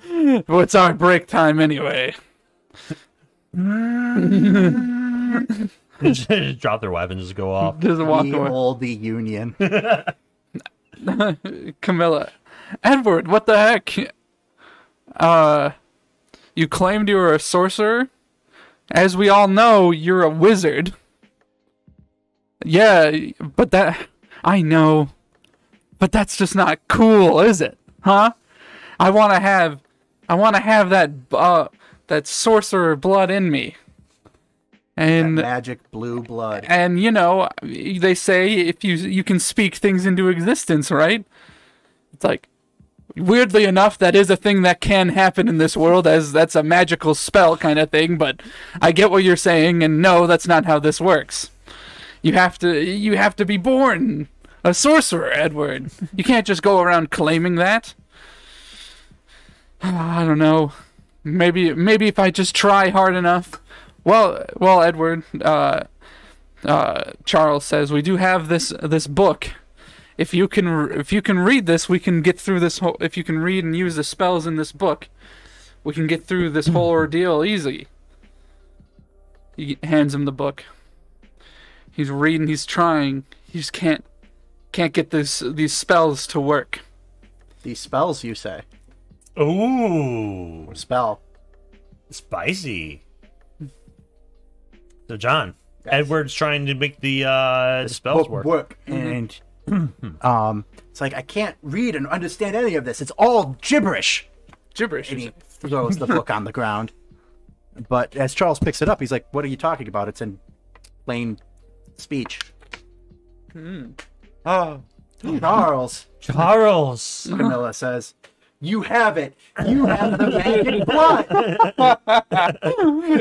what's our break time anyway? Just drop their weapons, just go off. Just walk away. All the Union. Camilla. Edward, what the heck? You claimed you were a sorcerer? As we all know, you're a wizard. Yeah, but I know. But that's just not cool, is it? Huh? I want to have that sorcerer blood in me. And that magic blue blood. And they say if you can speak things into existence, right? It's like, weirdly enough, that is a thing that can happen in this world, as that's a magical spell kind of thing, but I get what you're saying, and no, that's not how this works. You have to be born a sorcerer, Edward. You can't just go around claiming that. I don't know. Maybe if I just try hard enough. Well, Edward, Charles says we do have this book. If you can read this, we can get through this whole. If you can read and use the spells in this book, we can get through this whole ordeal easy. He hands him the book. He's reading. He's trying. He just can't get these spells to work. These spells, you say? Ooh, spell. Spicy. So, John, yes. Edward's trying to make the spells work. And it's like, I can't read and understand any of this. It's all gibberish. And he throws the book on the ground. But as Charles picks it up, he's like, what are you talking about? It's in plain speech. Oh, Charles, Camilla says, you have it. You have the magic blood.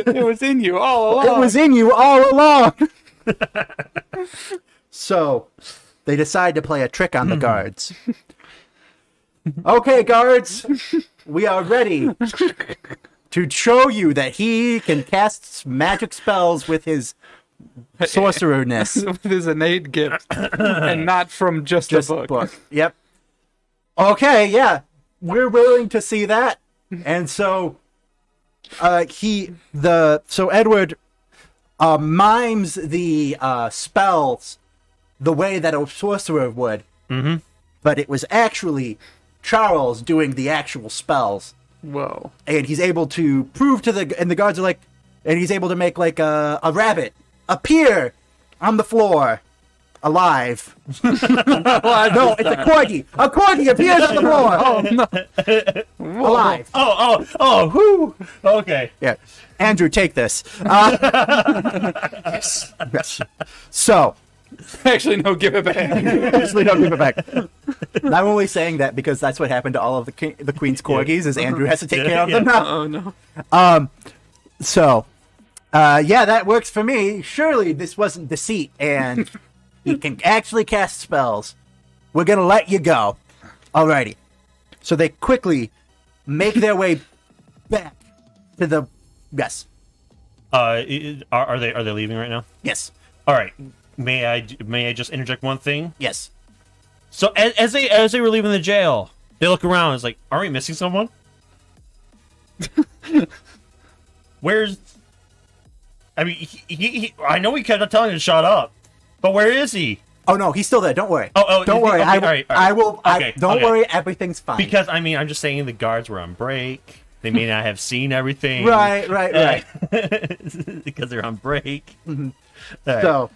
It was in you all along. It was in you all along. So they decide to play a trick on the guards. Okay, guards, we are ready to show you that he can cast magic spells with his sorcererness. With his innate gift. And not from just a book. Yep. Okay, yeah. We're willing to see that. And so Edward mimes the spells the way that a sorcerer would. Mm-hmm. But it was actually Charles doing the actual spells. Whoa. And he's able to prove to and the guards are like, and he's able to make like a rabbit appear on the floor. Alive. No, it's a corgi. A corgi appears on the floor. Oh, no. Alive. Whoo. Okay. Yeah. Andrew, take this. Yes. So. Actually, no, give it back. Actually, no, give it back. I'm only saying that because that's what happened to all of the Queen's corgis, is Andrew has to take care of them now. Oh, no. Yeah, that works for me. Surely this wasn't deceit, and he can actually cast spells. We're going to let you go. Alrighty. So they quickly make their way back to the... Yes. Are they leaving right now? Yes. All right. May I just interject one thing? Yes. So as they were leaving the jail, they look around. It's like, are we missing someone? Where's... I mean, he I know we kept telling him to shut up, but where is he? Oh no, he's still there. Don't worry. Don't worry. Okay, all right. I will. Don't worry. Everything's fine. Because I mean, I'm just saying the guards were on break. They may not have seen everything. Right. Because they're on break. Mm-hmm. Right. So,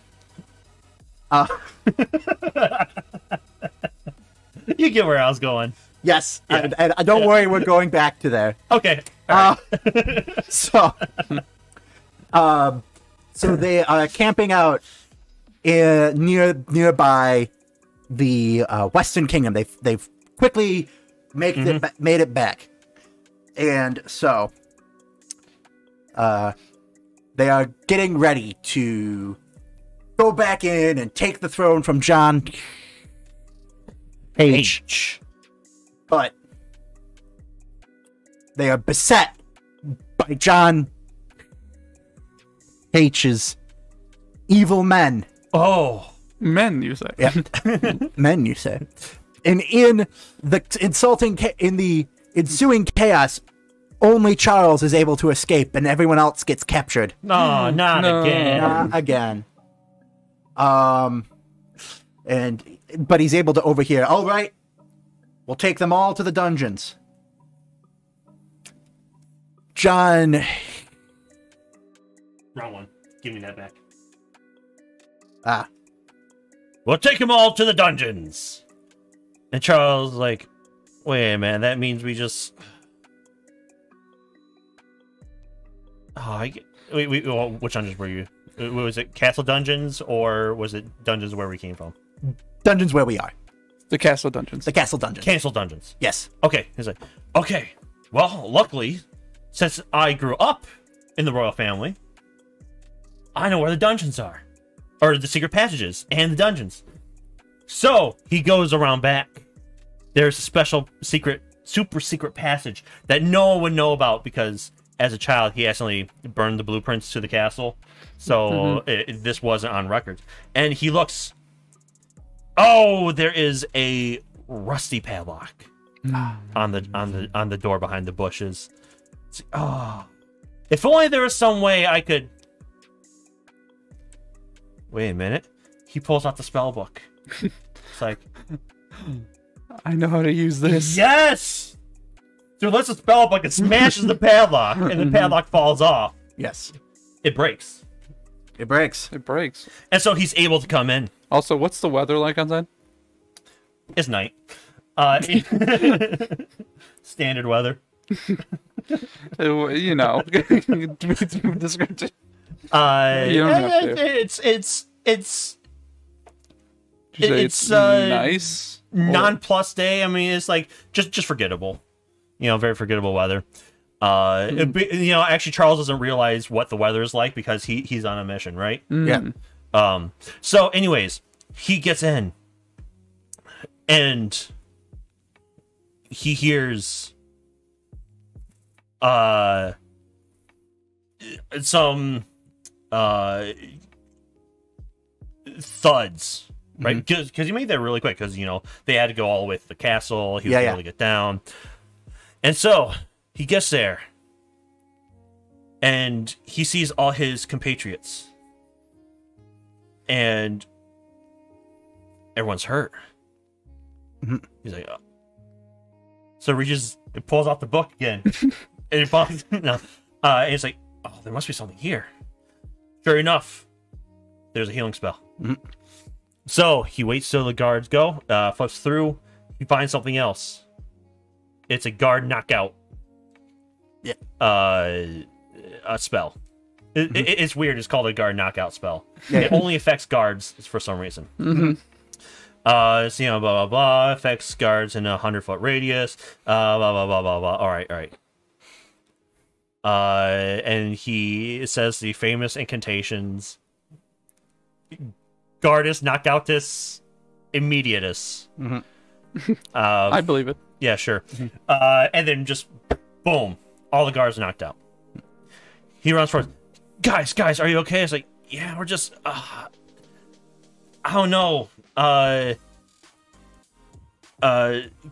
you get where I was going. Yes, yeah. and don't worry, we're going back to there. Okay. So, so they are camping out nearby the Western Kingdom. They've quickly made it back, and so they are getting ready to go back in and take the throne from John H. But they are beset by John H's evil men. Oh, men, you say? Yeah, men, you say. And in the ensuing chaos, only Charles is able to escape, and everyone else gets captured. No, not again. Not again. But he's able to overhear. All right, we'll take them all to the dungeons. John. Wrong one. Give me that back. Ah. We'll take them all to the dungeons. And Charles like, wait a minute, that means we just... Oh, well, which dungeons were you? Was it castle dungeons, or was it dungeons where we came from? Dungeons where we are. The castle dungeons. The castle dungeons. Castle dungeons. Yes. Okay. He's like, okay. Well, luckily, since I grew up in the royal family, I know where the dungeons are. Or the secret passages and the dungeons. So, he goes around back. There's a special secret, super secret passage that no one would know about because as a child, he accidentally burned the blueprints to the castle. So, this wasn't on record. And he looks... Oh, there is a rusty padlock on the door behind the bushes. Oh, if only there was some way I could... Wait a minute. He pulls out the spell book. It's like... I know how to use this. Yes! Dude, lets the spell book and smashes the padlock, and the padlock falls off. Yes. It breaks. It breaks. It breaks. And so he's able to come in. Also, what's the weather like outside? It's night. Standard weather. You know. Description. You don't have to. It's nice. Non-plus day. I mean, it's like just forgettable. You know, very forgettable weather. You know, actually, Charles doesn't realize what the weather is like because he's on a mission, right? Yeah. So, anyways, he gets in, and he hears some thuds, right? Because he made that really quick because, you know, they had to go all the way to the castle. He was able to get down. And so he gets there and he sees all his compatriots and everyone's hurt. He's like, oh. So reaches, it pulls out the book again. And it pulls, and it's like, oh, there must be something here. Sure enough, there's a healing spell. So he waits till the guards go, flips through, he finds something else. It's a guard knockout. Yeah. A spell. It's weird. It's called a guard knockout spell. Yeah. It only affects guards for some reason. So, you know, blah, blah, blah. Affects guards in a 100-foot radius. Blah, blah, blah, blah, blah. All right. And he says the famous incantations. Guardus, knockoutus, immediatus. I believe it. Yeah, sure. And then just, boom, all the guards knocked out. He runs forward. Guys, are you okay? It's like, yeah, we're just, I don't know.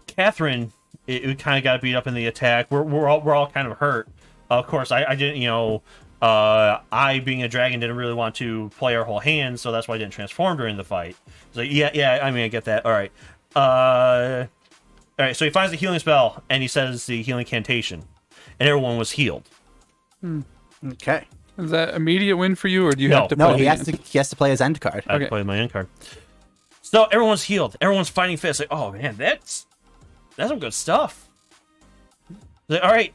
Catherine, it kind of got beat up in the attack. We're all kind of hurt. Of course, I didn't, you know, I being a dragon didn't really want to play our whole hand, so that's why I didn't transform during the fight. It's like, yeah, I mean, I get that. All right. All right, so he finds the healing spell, and he says the healing incantation, and everyone was healed. Okay. Is that immediate win for you, or do you have to play? No, he has to play his end card. I have to play my end card. So everyone's healed. Everyone's fighting fit. It's like, oh man, that's some good stuff. Like, all right,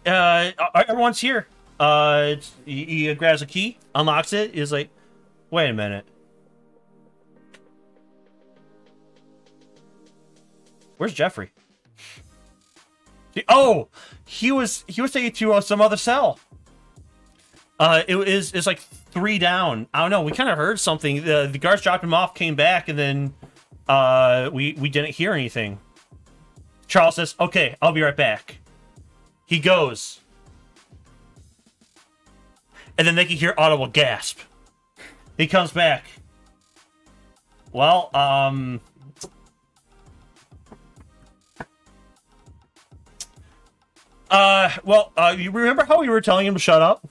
everyone's here. He grabs a key, unlocks it. He's like, wait a minute. Where's Jeffrey? Oh, he was taken to some other cell. It's like 3 down. I don't know. We kind of heard something. The guards dropped him off, came back, and then we didn't hear anything. Charles says, "Okay, I'll be right back." He goes, and then they can hear audible gasp. He comes back. Well, you remember how we were telling him to shut up?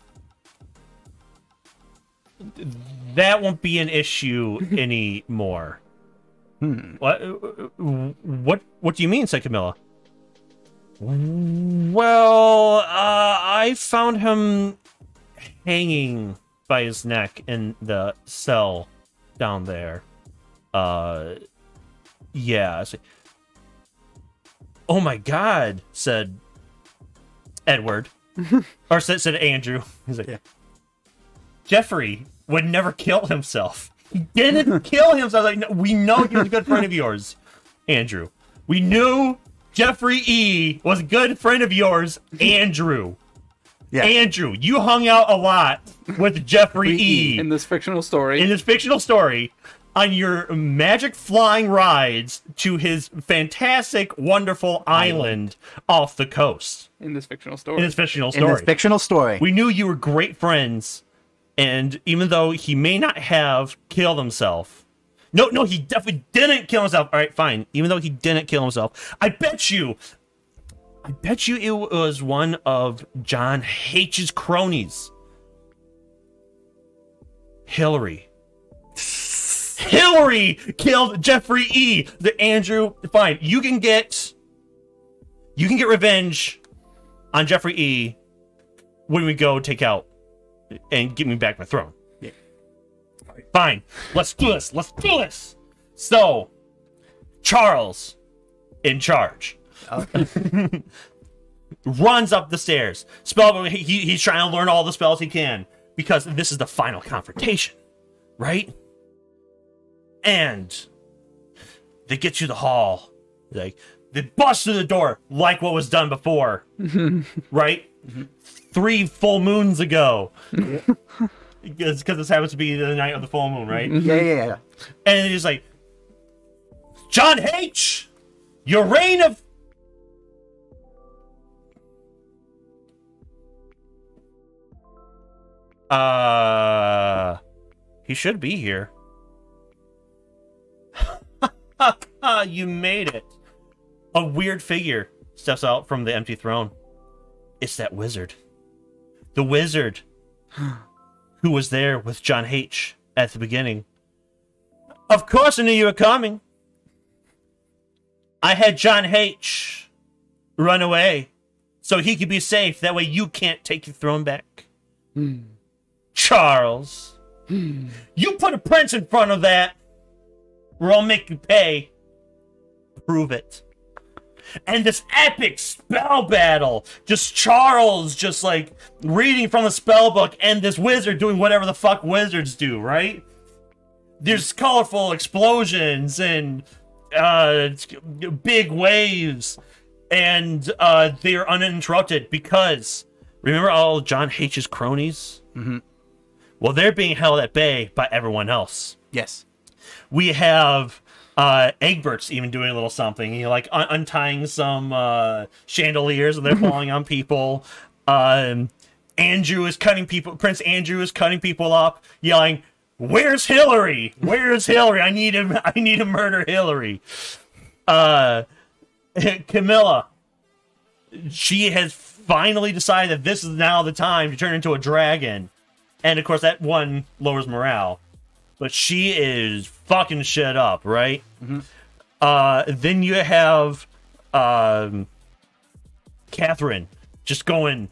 That won't be an issue anymore. What do you mean, said Camilla? Well, I found him hanging by his neck in the cell down there. Yeah. Oh my God, said Edward. Or said Andrew. He's like, yeah. Jeffrey would never kill himself. He didn't kill himself. Like, no, we know he was a good friend of yours, Andrew. We knew Jeffrey E. was a good friend of yours, Andrew. Yeah. Andrew, you hung out a lot with Jeffrey E. in this fictional story. In this fictional story, on your magic flying rides to his fantastic, wonderful island off the coast. In this fictional story. In this fictional story. In this fictional story. We knew you were great friends, and even though he may not have killed himself, no, he definitely didn't kill himself. All right, fine. Even though he didn't kill himself, I bet you it was one of John H's cronies. Hillary killed Jeffrey E. The Andrew, fine. You can get revenge on Jeffrey E. when we go take out and give me back my throne. Yeah. Fine. Let's do this. So, Charles, in charge, runs up the stairs. He's trying to learn all the spells he can because this is the final confrontation, right? And they get you the hall. Like, they bust through the door like what was done before, right? 3 full moons ago. Because this happens to be the night of the full moon, right? Yeah. And he's like, John H., your reign of... He should be here. You made it. A weird figure steps out from the empty throne. It's that wizard. The wizard who was there with John H. at the beginning. Of course I knew you were coming. I had John H. run away so he could be safe. That way you can't take your throne back. Charles, you put a prince in front of that, or I'll make you pay. Prove it. And this epic spell battle, just Charles just like reading from the spell book and this wizard doing whatever the fuck wizards do, right? There's colorful explosions and big waves, and they're uninterrupted because remember all John H's cronies? Mm-hmm. Well, they're being held at bay by everyone else. Yes. We have Egbert's even doing a little something, like untying some chandeliers and they're falling on people. Andrew is cutting people. Prince Andrew is cutting people up, yelling, "Where's Hillary? Where's Hillary? I need to murder Hillary." Camilla, she has finally decided that this is now the time to turn into a dragon, and of course that one lowers morale. But she is fucking shit up, right? Mm-hmm. Then you have Catherine just going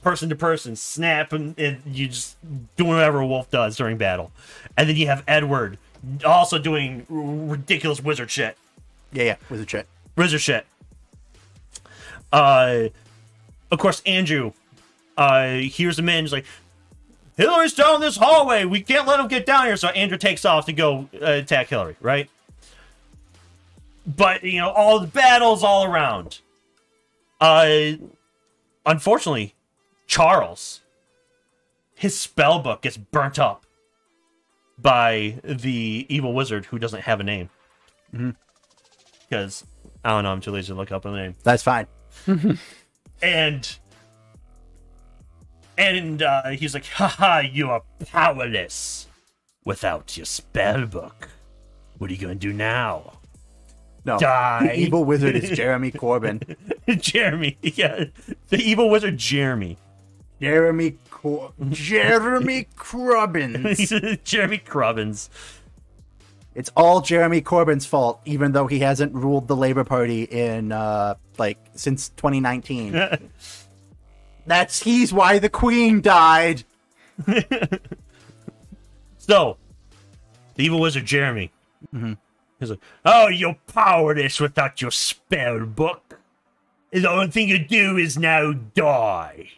person to person, snapping, and you just doing whatever a wolf does during battle. And then you have Edward also doing ridiculous wizard shit. Yeah, wizard shit. Wizard shit. of course, Andrew hears him in. He's like, Hillary's down this hallway. We can't let him get down here. So Andrew takes off to go attack Hillary, right? But, you know, all the battles all around. Unfortunately, Charles, his spell book gets burnt up by the evil wizard who doesn't have a name. Because, I don't know, I'm too lazy to look up a name. That's fine. And he's like, haha, you are powerless without your spell book. What are you going to do now? No. Die. The evil wizard is Jeremy Corbyn. Jeremy, yeah. The evil wizard, Jeremy. Jeremy Crubbins. Jeremy Crubbins. It's all Jeremy Corbyn's fault, even though he hasn't ruled the Labour Party in, since 2019. He's why the Queen died. So, the evil wizard, Jeremy. He's like, oh, you're powerless without your spell book. The only thing you do is now die.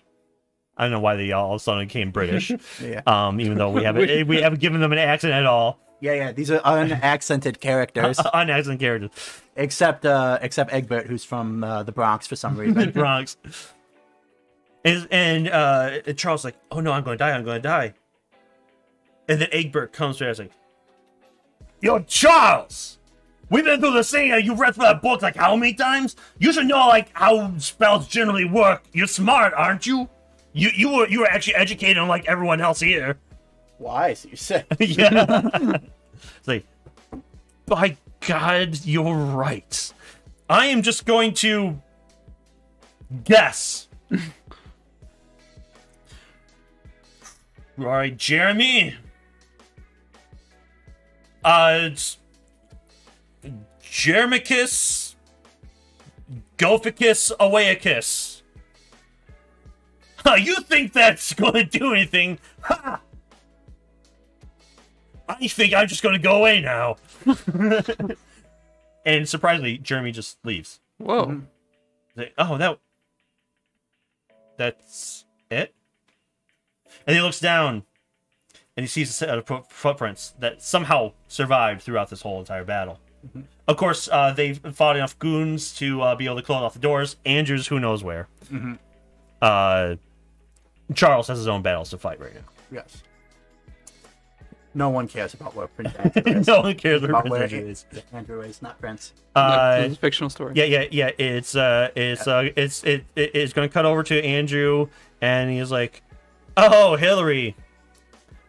I don't know why they all of a sudden became British. Yeah. Even though we haven't given them an accent at all. Yeah. These are unaccented characters. Unaccented characters. Except Egbert, who's from the Bronx for some reason. The Bronx. And Charles is like, oh no, I'm going to die. And then Egbert comes to us like, yo, Charles! We've been through the same. You read through that book like how many times? You should know like how spells generally work. You're smart, aren't you? You were actually educated unlike everyone else here. Why? So you said. Yeah. It's like, by God, you're right. I am just going to guess. All right, Jeremy. It's Germicus, Gophicus, Awaicus. You think that's going to do anything? Ha! I think I'm just going to go away now. And surprisingly, Jeremy just leaves. Whoa. Like, oh, that's it? And he looks down, and he sees a set of footprints that somehow survived throughout this whole entire battle. Of course, they fought enough goons to be able to close off the doors. Andrew's who knows where. Charles has his own battles to fight right now. Yes. No one cares about where Prince Andrew is. No one cares about where Prince Andrew is. Andrew is, not Prince. It's a fictional story. Yeah. It's going to cut over to Andrew, and he's like, "Oh, Hillary,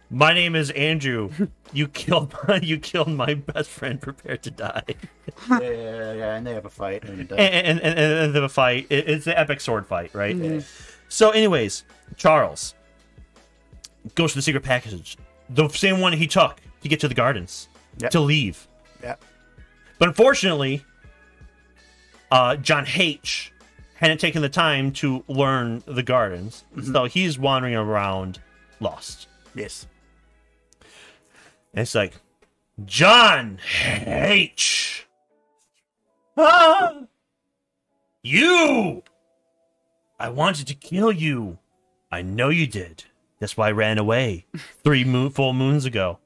my name is Andrew. You killed my best friend. Prepare to die." Yeah, and they have a fight, and they have a fight. It's an epic sword fight, right? Yeah. So, anyways, Charles goes to the secret passage, the same one he took to get to the gardens, to leave. Yeah. But unfortunately, John H. hadn't taken the time to learn the gardens, so he's wandering around lost. Yes. And it's like, John H. You! I wanted to kill you. I know you did. That's why I ran away 3 full moons ago.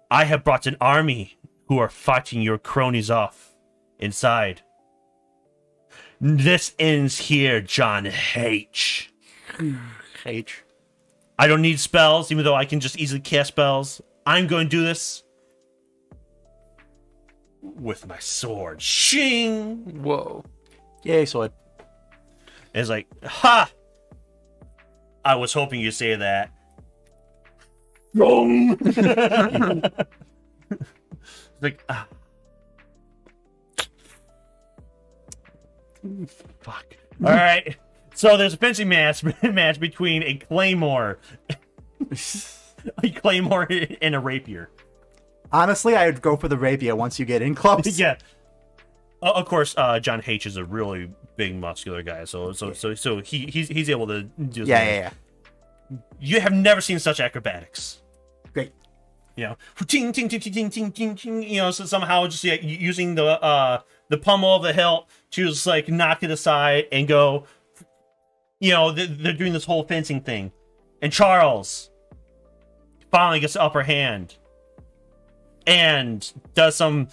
I have brought an army who are fighting your cronies off inside. This ends here, John H. H. I don't need spells, even though I can just easily cast spells. I'm going to do this with my sword. Shing! Whoa. Yay, sword. And it's like, ha! I was hoping you'd say that. Wrong! Like, ah. Fuck. Alright. So there's a fencing match between a claymore and a rapier. Honestly, I would go for the rapier once you get in close. Yeah. Of course, John H is a really big, muscular guy, so he's able to do. Yeah. You have never seen such acrobatics. Great. You know, ting ting ting ting ting ting ting. You know, so somehow just using the pummel of the hilt to just like knock it aside and go, you know, they're doing this whole fencing thing. And Charles finally gets the upper hand and does some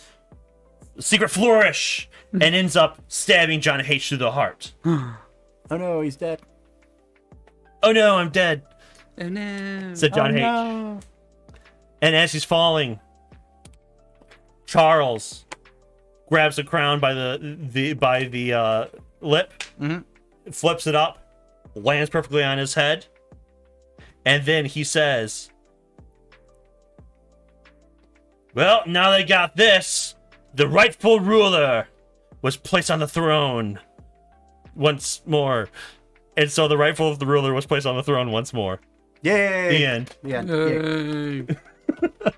secret flourish and ends up stabbing John H. through the heart. Oh no, he's dead. Oh no, I'm dead. Oh no. Said John H. No. And as he's falling, Charles grabs the crown by the lip, flips it up, lands perfectly on his head, and then he says, "Well, now they got this. The rightful ruler was placed on the throne once more." And so the rightful ruler was placed on the throne once more. Yay! The end. The end. Yay.